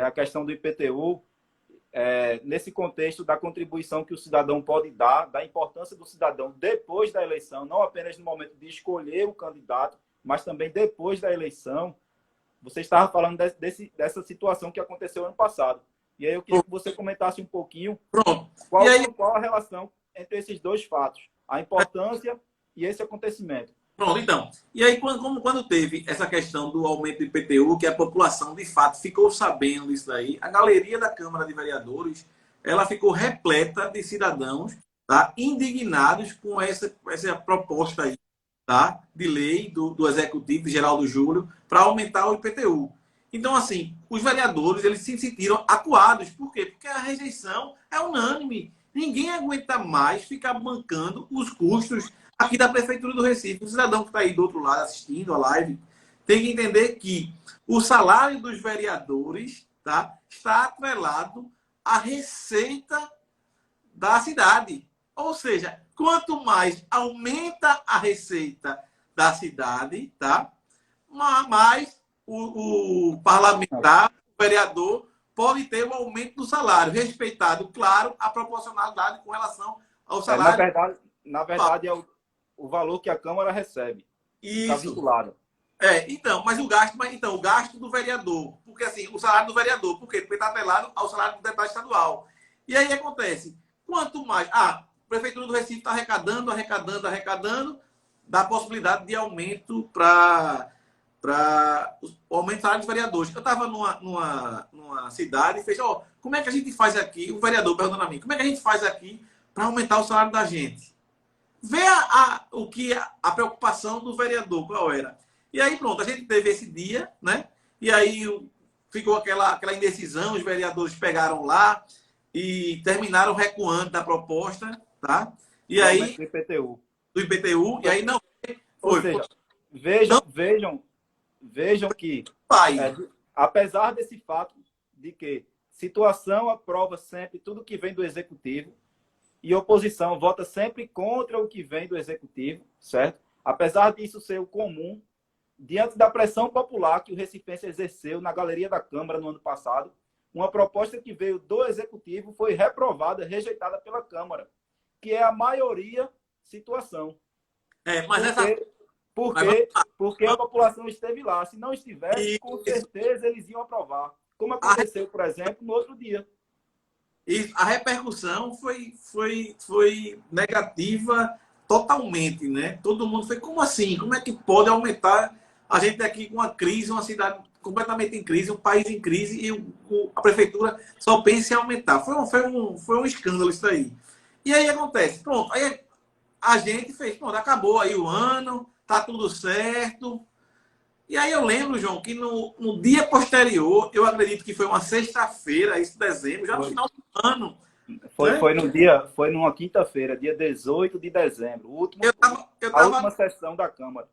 a questão do IPTU, nesse contexto da contribuição que o cidadão pode dar, da importância do cidadão depois da eleição, não apenas no momento de escolher o candidato, mas também depois da eleição. Você estava falando dessa situação que aconteceu ano passado. E aí eu queria que você comentasse um pouquinho qual a relação entre esses dois fatos, a importância e esse acontecimento. Pronto, então. E aí, quando teve essa questão do aumento do IPTU, que a população, de fato, ficou sabendo disso daí, a galeria da Câmara de Vereadores, ela ficou repleta de cidadãos, tá, indignados com essa proposta aí, tá, de lei do Executivo, Geraldo Júlio, para aumentar o IPTU. Então, assim, os vereadores, eles se sentiram acuados. Por quê? Porque a rejeição é unânime. Ninguém aguenta mais ficar bancando os custos aqui da Prefeitura do Recife. O cidadão que está aí do outro lado assistindo a live tem que entender que o salário dos vereadores, tá, está atrelado a receita da cidade. Ou seja, quanto mais aumenta a receita da cidade, tá? Mais o parlamentar, o vereador, pode ter um aumento do salário, respeitado, claro, a proporcionalidade com relação ao salário. Na verdade é o valor que a Câmara recebe. Está Isso. vinculado. Então, mas o gasto do vereador, porque assim, o salário do vereador, por quê? Porque está atrelado ao salário do deputado estadual. E aí acontece, quanto mais, a Prefeitura do Recife está arrecadando, dá possibilidade de aumento para o aumento do salário dos vereadores. Eu estava numa cidade e fez, como é que a gente faz aqui? O vereador perguntando a mim, como é que a gente faz aqui para aumentar o salário da gente? Vê a preocupação do vereador, qual era. E aí, pronto, a gente teve esse dia, né? E aí ficou aquela indecisão, os vereadores pegaram lá e terminaram recuando da proposta, tá? E aí, Do IPTU. do IPTU, e aí não Ou foi. seja, Não vejam que, vai. apesar desse fato de que situação aprova sempre tudo que vem do Executivo e oposição vota sempre contra o que vem do Executivo, certo? Apesar disso ser o comum, diante da pressão popular que o recifense exerceu na galeria da Câmara no ano passado, uma proposta que veio do Executivo foi reprovada, rejeitada pela Câmara, que é a maioria situação. Porque a população esteve lá. Se não estivesse, com certeza eles iam aprovar. Como aconteceu, por exemplo, no outro dia. E a repercussão foi negativa totalmente, né? Todo mundo foi, como assim? Como é que pode aumentar? A gente aqui com uma crise, uma cidade completamente em crise, um país em crise, e a prefeitura só pensa em aumentar. Foi um escândalo isso aí. E aí acontece, pronto, aí a gente fez, pronto, acabou aí o ano, tá tudo certo. E aí eu lembro, João, que no dia posterior, eu acredito que foi uma sexta-feira, isso dezembro, já no final do ano. Foi numa quinta-feira, dia 18 de dezembro, a última sessão da Câmara.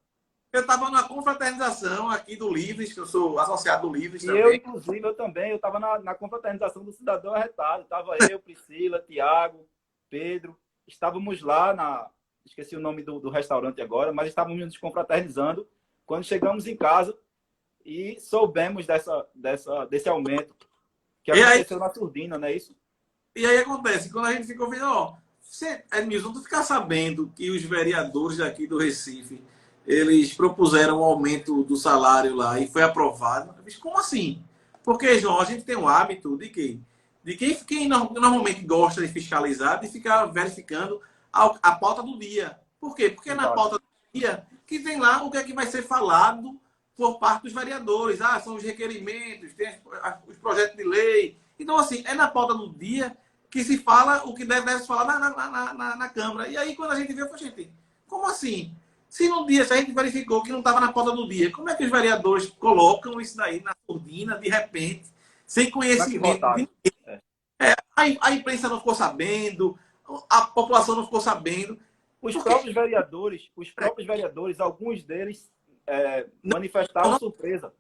Eu estava na confraternização aqui do Livres, que eu sou associado do Livres também. Eu, inclusive, eu estava na confraternização do Cidadão Arretado. Estava eu, Priscila, Tiago, Pedro. Estávamos lá esqueci o nome do restaurante agora, mas estávamos nos confraternizando quando chegamos em casa e soubemos desse aumento que aconteceu na Surdina, não é isso? E aí acontece, quando a gente ficou vendo, Edmilson, tu ficar sabendo que os vereadores aqui do Recife, eles propuseram um aumento do salário lá e foi aprovado. Eu disse, como assim? Porque, João, a gente tem um hábito de quem normalmente gosta de fiscalizar, de ficar verificando a pauta do dia. Por quê? Porque na pauta do dia que tem lá o que é que vai ser falado por parte dos vereadores. São os requerimentos, tem os projetos de lei. Então, assim, é na pauta do dia que se fala o que deve se falar na Câmara. E aí, quando a gente vê, gente, como assim? Se no dia, se a gente verificou que não estava na pauta do dia, como é que os vereadores colocam isso daí na surdina, de repente, sem conhecimento de ninguém? A imprensa não ficou sabendo, a população não ficou sabendo. Os próprios vereadores, alguns deles manifestaram surpresa.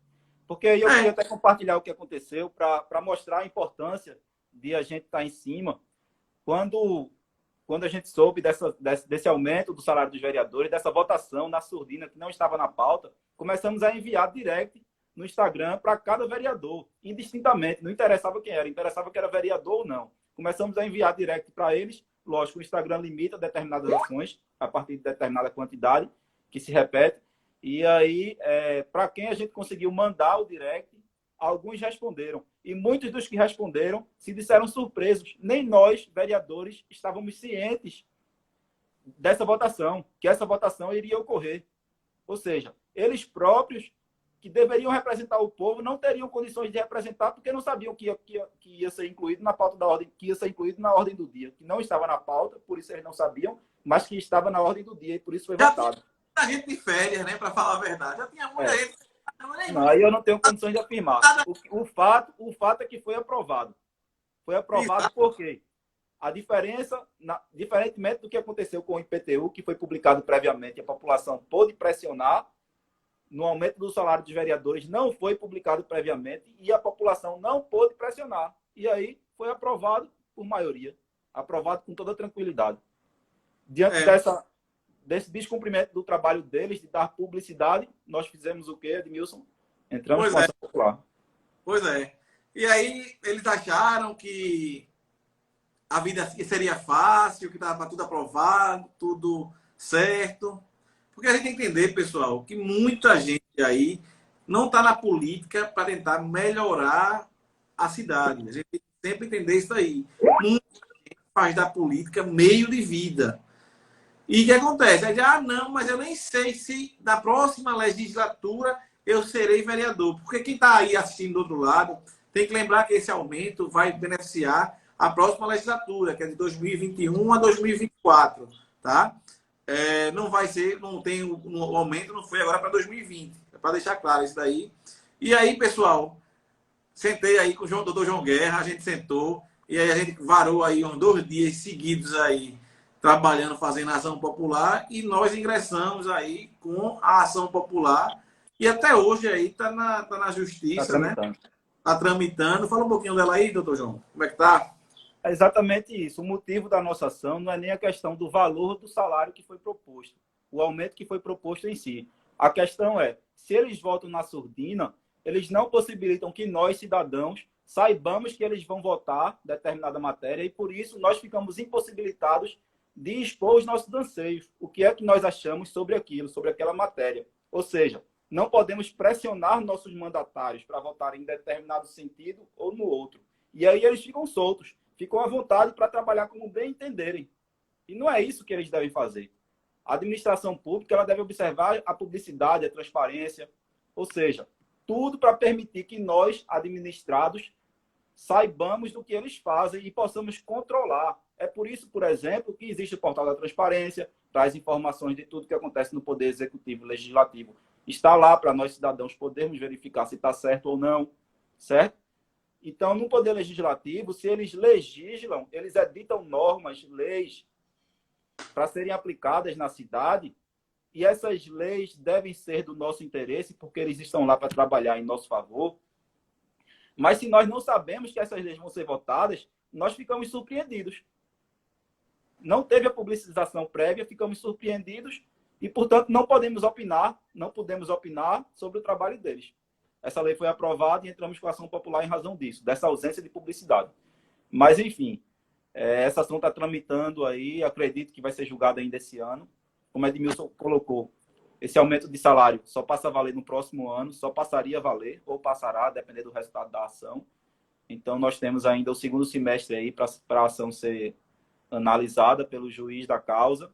Porque aí eu queria até compartilhar o que aconteceu para mostrar a importância de a gente estar em cima. Quando a gente soube desse aumento do salário dos vereadores, dessa votação na surdina que não estava na pauta, começamos a enviar direct no Instagram para cada vereador, indistintamente. Não interessava quem era, interessava que era vereador ou não. Começamos a enviar direct para eles. Lógico, o Instagram limita determinadas ações a partir de determinada quantidade que se repete. E aí, para quem a gente conseguiu mandar o direct, alguns responderam. E muitos dos que responderam se disseram surpresos. Nem nós, vereadores, estávamos cientes dessa votação, que essa votação iria ocorrer. Ou seja, eles próprios, que deveriam representar o povo, não teriam condições de representar porque não sabiam que ia ser incluído na pauta da ordem, que ia ser incluído na ordem do dia, que não estava na pauta, por isso eles não sabiam, mas que estava na ordem do dia e por isso foi votado. A gente de férias, né, para falar a verdade. Já tinha muita gente. Não, aí eu não tenho condições de afirmar. O fato é que foi aprovado. Foi aprovado porque a diferença, diferentemente do que aconteceu com o IPTU, que foi publicado previamente, a população pôde pressionar no aumento do salário dos vereadores, não foi publicado previamente e a população não pôde pressionar. E aí foi aprovado por maioria, aprovado com toda tranquilidade. Diante desse descumprimento do trabalho deles, de dar publicidade, nós fizemos o quê, Edmilson? Entramos com a ação popular. Pois é. E aí eles acharam que a vida seria fácil, que estava tudo aprovado, tudo certo. Porque a gente tem que entender, pessoal, que muita gente aí não está na política para tentar melhorar a cidade. A gente tem que sempre entender isso aí. Muita gente faz da política meio de vida. E o que acontece? Aí, não, mas eu nem sei se na próxima legislatura eu serei vereador. Porque quem está aí assistindo do outro lado tem que lembrar que esse aumento vai beneficiar a próxima legislatura, que é de 2021 a 2024, tá? Não vai ser, não tem o aumento, não foi agora para 2020. É para deixar claro isso daí. E aí, pessoal, sentei aí com o doutor João Guerra, a gente sentou, e aí a gente varou aí uns 2 dias seguidos aí, trabalhando, fazendo a ação popular, e nós ingressamos aí com a ação popular, e até hoje aí tá na justiça, né? Tá tramitando. Fala um pouquinho dela aí, doutor João. Como é que tá? É exatamente isso. O motivo da nossa ação não é nem a questão do valor do salário que foi proposto, o aumento que foi proposto em si. A questão é, se eles votam na surdina, eles não possibilitam que nós, cidadãos, saibamos que eles vão votar determinada matéria e, por isso, nós ficamos impossibilitados de expor os nossos anseios, o que é que nós achamos sobre aquilo, sobre aquela matéria. Ou seja, não podemos pressionar nossos mandatários para votarem em determinado sentido ou no outro. E aí eles ficam soltos, ficam à vontade para trabalhar como bem entenderem. E não é isso que eles devem fazer. A administração pública ela deve observar a publicidade, a transparência, ou seja, tudo para permitir que nós, administrados, saibamos do que eles fazem e possamos controlar. É por isso, por exemplo, que existe o portal da transparência, traz informações de tudo que acontece no Poder Executivo e Legislativo. Está lá para nós, cidadãos, podermos verificar se está certo ou não, certo? Então, no Poder Legislativo, se eles legislam, eles editam normas, leis para serem aplicadas na cidade, e essas leis devem ser do nosso interesse, porque eles estão lá para trabalhar em nosso favor. Mas se nós não sabemos que essas leis vão ser votadas, nós ficamos surpreendidos. Não teve a publicização prévia, ficamos surpreendidos e, portanto, não podemos opinar sobre o trabalho deles. Essa lei foi aprovada e entramos com a ação popular em razão disso, dessa ausência de publicidade. Mas, enfim, essa ação está tramitando aí, acredito que vai ser julgada ainda esse ano. Como Edmilson colocou, esse aumento de salário só passa a valer no próximo ano, só passaria a valer, ou passará, dependendo do resultado da ação. Então, nós temos ainda o segundo semestre aí para a ação ser analisada pelo juiz da causa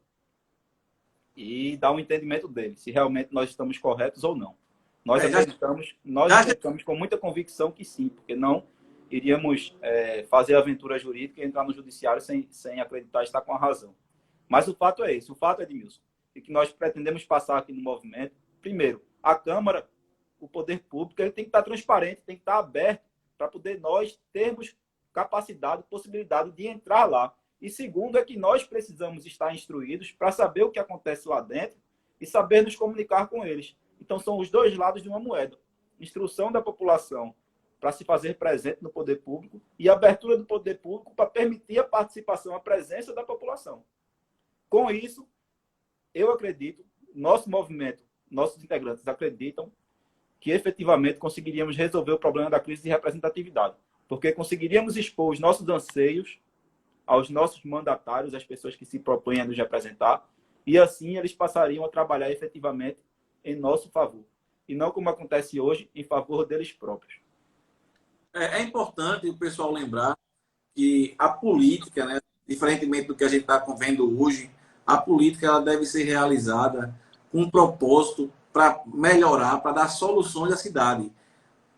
e dar um entendimento dele, se realmente nós estamos corretos ou não. Nós acreditamos com muita convicção que sim, porque não iríamos fazer aventura jurídica e entrar no judiciário sem acreditar estar com a razão. Mas o fato é esse, o fato, Edmilson, e que nós pretendemos passar aqui no movimento. Primeiro, a Câmara, o poder público, ele tem que estar transparente, tem que estar aberto para poder nós termos capacidade, possibilidade de entrar lá. E segundo é que nós precisamos estar instruídos para saber o que acontece lá dentro e saber nos comunicar com eles. Então são os dois lados de uma moeda. Instrução da população para se fazer presente no poder público e abertura do poder público para permitir a participação, a presença da população. Com isso, eu acredito, nosso movimento, nossos integrantes acreditam que efetivamente conseguiríamos resolver o problema da crise de representatividade, porque conseguiríamos expor os nossos anseios aos nossos mandatários, às pessoas que se propõem a nos representar, e assim eles passariam a trabalhar efetivamente em nosso favor, e não como acontece hoje, em favor deles próprios. É importante o pessoal lembrar que a política, né, diferentemente do que a gente está vendo hoje, a política ela deve ser realizada com um propósito para melhorar, para dar soluções à cidade.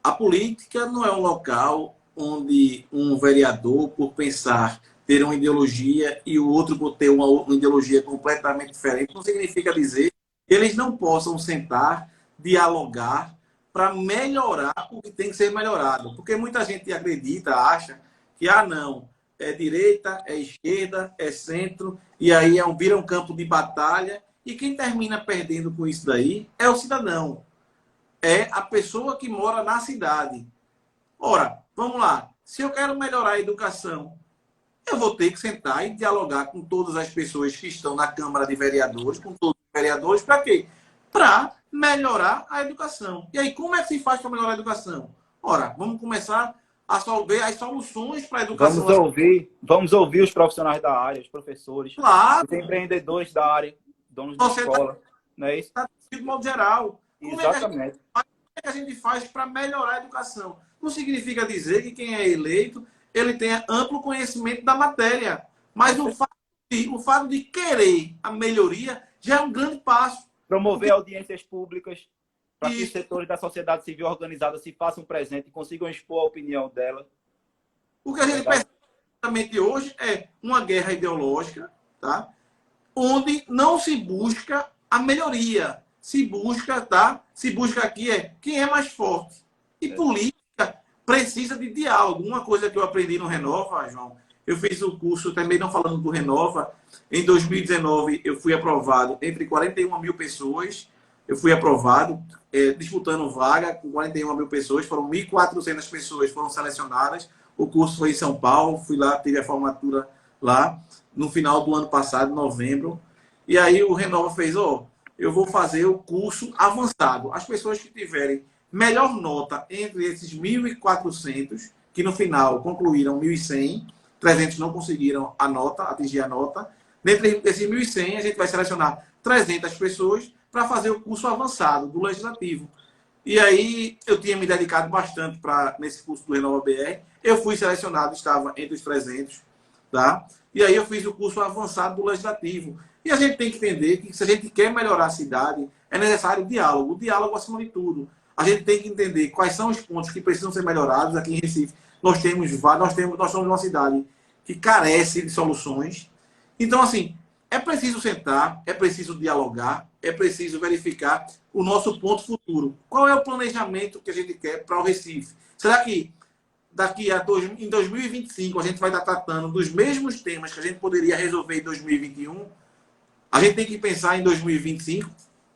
A política não é um local onde um vereador, por pensar ter uma ideologia e o outro por ter uma ideologia completamente diferente, não significa dizer que eles não possam sentar, dialogar para melhorar o que tem que ser melhorado. Porque muita gente acredita, acha que, não, é direita, é esquerda, é centro, e aí vira um campo de batalha, e quem termina perdendo com isso daí é o cidadão. É a pessoa que mora na cidade. Ora, vamos lá. Se eu quero melhorar a educação, eu vou ter que sentar e dialogar com todas as pessoas que estão na Câmara de Vereadores, com todos os vereadores, para quê? Para melhorar a educação. E aí, como é que se faz para melhorar a educação? Ora, vamos começar a ver as soluções para a educação. Vamos ouvir os profissionais da área, os professores, claro, os empreendedores da área, donos de escola, não é isso? De modo geral. Exatamente. Como é que a gente faz para melhorar a educação? Não significa dizer que quem é eleito ele tenha amplo conhecimento da matéria, mas o fato de querer a melhoria já é um grande passo. Promover audiências públicas para que os setores da sociedade civil organizada se façam presentes e consigam expor a opinião dela. O que a gente percebe hoje é uma guerra ideológica, tá? Onde não se busca a melhoria. Se busca aqui quem é mais forte. E política precisa de diálogo. Uma coisa que eu aprendi no Renova, João, eu fiz o curso, também não falando do Renova, em 2019 eu fui aprovado entre 41 mil pessoas, eu fui aprovado, disputando vaga com 41 mil pessoas, foram 1.400 pessoas foram selecionadas, o curso foi em São Paulo, fui lá, tive a formatura lá, no final do ano passado, novembro, e aí o Renova fez, eu vou fazer o curso avançado. As pessoas que tiverem melhor nota entre esses 1.400, que no final concluíram 1.100, 300 não conseguiram atingir a nota. Dentre esses 1.100, a gente vai selecionar 300 pessoas para fazer o curso avançado do Legislativo. E aí eu tinha me dedicado bastante nesse curso do Renova BR. Eu fui selecionado, estava entre os 300, tá? E aí eu fiz o curso avançado do Legislativo. E a gente tem que entender que se a gente quer melhorar a cidade, é necessário diálogo. O diálogo acima de tudo. A gente tem que entender quais são os pontos que precisam ser melhorados. Aqui em Recife, nós somos uma cidade que carece de soluções. Então, assim, é preciso sentar, é preciso dialogar, é preciso verificar o nosso ponto futuro. Qual é o planejamento que a gente quer para o Recife? Será que em 2025 a gente vai estar tratando dos mesmos temas que a gente poderia resolver em 2021? A gente tem que pensar em 2025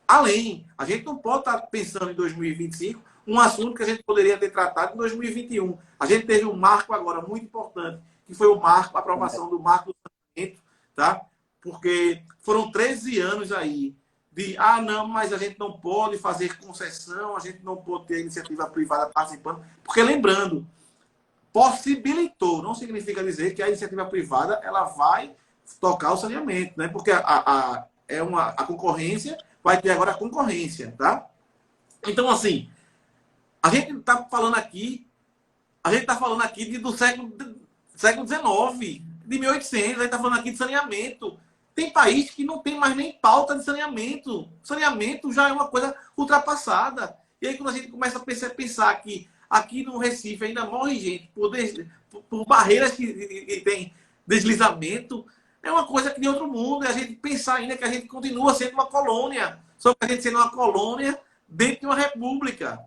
além. A gente não pode estar pensando em 2025 um assunto que a gente poderia ter tratado em 2021. A gente teve um marco agora muito importante, que foi a aprovação do marco do saneamento, tá? Porque foram 13 anos aí de, não, mas a gente não pode fazer concessão, a gente não pode ter iniciativa privada participando. Porque, lembrando, possibilitou, não significa dizer que a iniciativa privada ela vai tocar o saneamento, né? Porque a concorrência vai ter agora a concorrência, tá? Então, assim, a gente está falando aqui do século XIX, de 1800, a gente está falando aqui de saneamento. Tem país que não tem mais nem pauta de saneamento. Saneamento já é uma coisa ultrapassada. E aí, quando a gente começa a pensar que aqui no Recife ainda morre gente por barreiras que tem deslizamento, é uma coisa que de outro mundo. E a gente pensar ainda que a gente continua sendo uma colônia. Só que a gente sendo uma colônia dentro de uma república.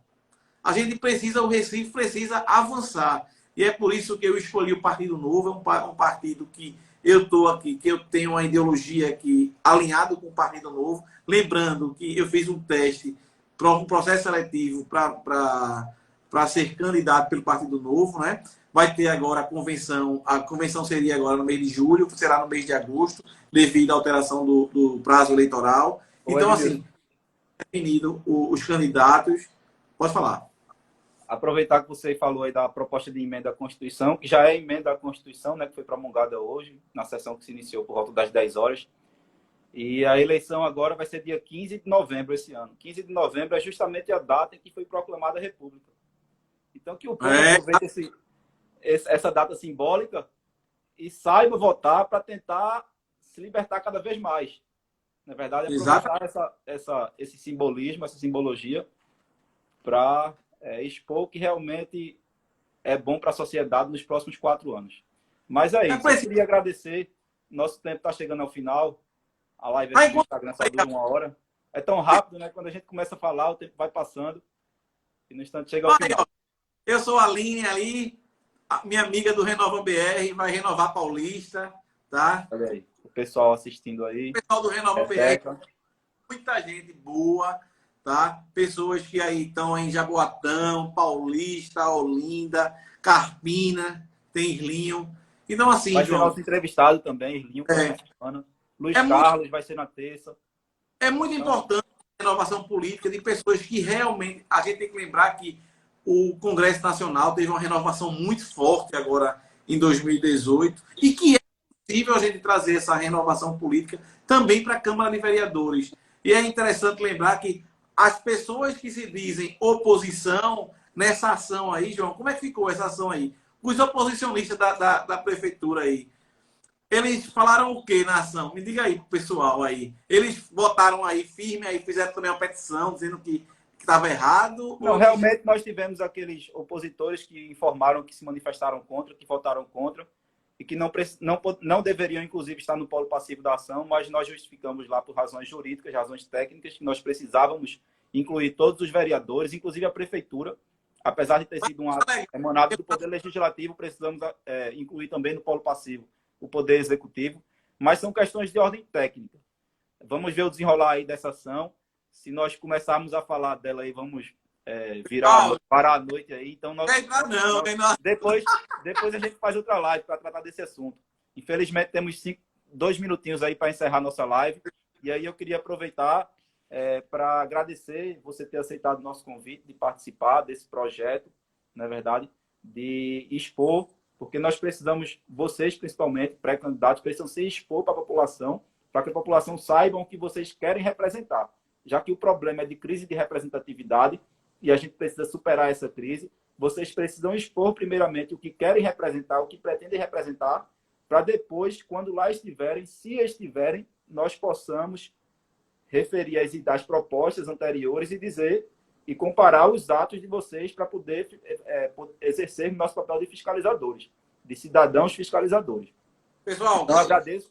O Recife precisa avançar. E é por isso que eu escolhi o Partido Novo. É um partido que eu estou aqui, que eu tenho uma ideologia aqui alinhado com o Partido Novo. Lembrando que eu fiz um teste para um processo seletivo para ser candidato pelo Partido Novo, né? Vai ter agora a convenção seria agora no mês de julho, será no mês de agosto, devido à alteração do prazo eleitoral. Então, assim, definido os candidatos. Pode falar. Aproveitar que você falou aí da proposta de emenda à Constituição, que já é emenda à Constituição, né, que foi promulgada hoje, na sessão que se iniciou por volta das 10 horas. E a eleição agora vai ser dia 15 de novembro esse ano. 15 de novembro é justamente a data em que foi proclamada a República. Então, que o povo aproveite essa data simbólica e saiba votar para tentar se libertar cada vez mais. Na verdade, aproveitar esse simbolismo, essa simbologia, para expor o que realmente é bom para a sociedade nos próximos 4 anos. Mas é isso. Eu queria agradecer. Nosso tempo está chegando ao final. A live aqui no Instagram só dura 1 hora. É tão rápido, né? Quando a gente começa a falar, o tempo vai passando. E no instante chega ao final. Eu sou a Aline ali, minha amiga do Renova BR, vai renovar Paulista, tá? Olha aí. O pessoal assistindo aí. O pessoal do Renova BR, muita gente boa, tá? Pessoas que aí estão em Jaboatão, Paulista, Olinda, Carpina, tem Irlinho. Então, assim, Vai ser João, nosso entrevistado também, Irlinho, próxima semana. Luiz é muito, Carlos vai ser na terça. é muito Então, importante a renovação política de pessoas que realmente. A gente tem que lembrar que o Congresso Nacional teve uma renovação muito forte agora em 2018 e que é possível a gente trazer essa renovação política também para a Câmara de Vereadores. E é interessante lembrar que as pessoas que se dizem oposição nessa ação aí, João, como é que ficou essa ação aí? Os oposicionistas da prefeitura aí, eles falaram o que na ação? Me diga aí pro pessoal aí. Eles votaram aí firme, aí fizeram também uma petição dizendo que estava errado? não, Ou eles... realmente nós tivemos aqueles opositores que informaram que se manifestaram contra, que votaram contra, e que não deveriam, inclusive, estar no polo passivo da ação, mas nós justificamos lá por razões jurídicas, razões técnicas, que nós precisávamos incluir todos os vereadores, inclusive a prefeitura, apesar de ter sido um ato emanado do Poder Legislativo, precisamos incluir também no polo passivo o Poder Executivo, mas são questões de ordem técnica. Vamos ver o desenrolar aí dessa ação. Se nós começarmos a falar dela aí, vamos parar a noite aí. Então, depois a gente faz outra live para tratar desse assunto. Infelizmente, temos 2 minutinhos aí para encerrar nossa live. E aí eu queria aproveitar para agradecer você ter aceitado o nosso convite de participar desse projeto, na verdade, de expor, porque nós precisamos, vocês principalmente, pré-candidatos, precisam se expor para a população, para que a população saiba o que vocês querem representar. Já que o problema é de crise de representatividade, e a gente precisa superar essa crise, vocês precisam expor primeiramente o que querem representar, o que pretendem representar, para depois, quando lá estiverem, se estiverem, nós possamos referir as propostas anteriores e dizer e comparar os atos de vocês para poder exercer nosso papel de fiscalizadores, de cidadãos fiscalizadores. Pessoal, então, agradeço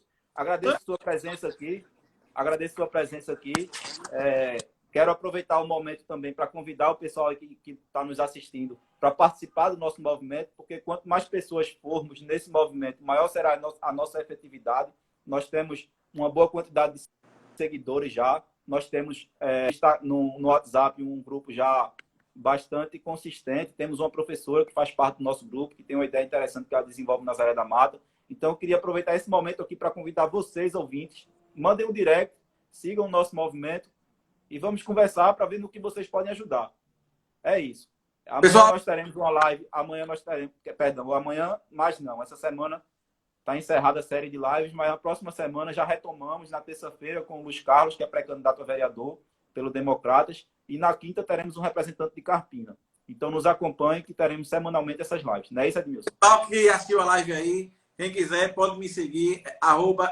sua presença aqui. Agradeço sua presença aqui. Quero aproveitar o momento também para convidar o pessoal que está nos assistindo para participar do nosso movimento, porque quanto mais pessoas formos nesse movimento, maior será a nossa efetividade. Nós temos uma boa quantidade de seguidores já. Nós temos no WhatsApp um grupo já bastante consistente. Temos uma professora que faz parte do nosso grupo, que tem uma ideia interessante que ela desenvolve na Nazaré da Mata. Então, eu queria aproveitar esse momento aqui para convidar vocês, ouvintes, mandem um direct, sigam o nosso movimento e vamos conversar para ver no que vocês podem ajudar. É isso. Amanhã nós teremos uma live. Essa semana está encerrada a série de lives, mas na próxima semana já retomamos, na terça-feira, com o Luiz Carlos, que é pré-candidato a vereador pelo Democratas, e na quinta teremos um representante de Carpina. Então, nos acompanhe, que teremos semanalmente essas lives. Não é isso, Edmilson? Pessoal que assistiu a live aí, quem quiser pode me seguir,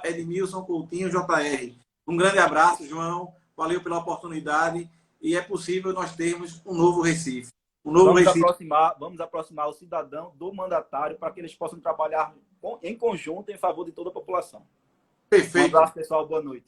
@EdmilsonCoutinhoJR. Um grande abraço, João. Valeu pela oportunidade. E é possível nós termos um novo Recife. Vamos aproximar o cidadão do mandatário para que eles possam trabalhar em conjunto em favor de toda a população. Perfeito. Um abraço, pessoal. Boa noite.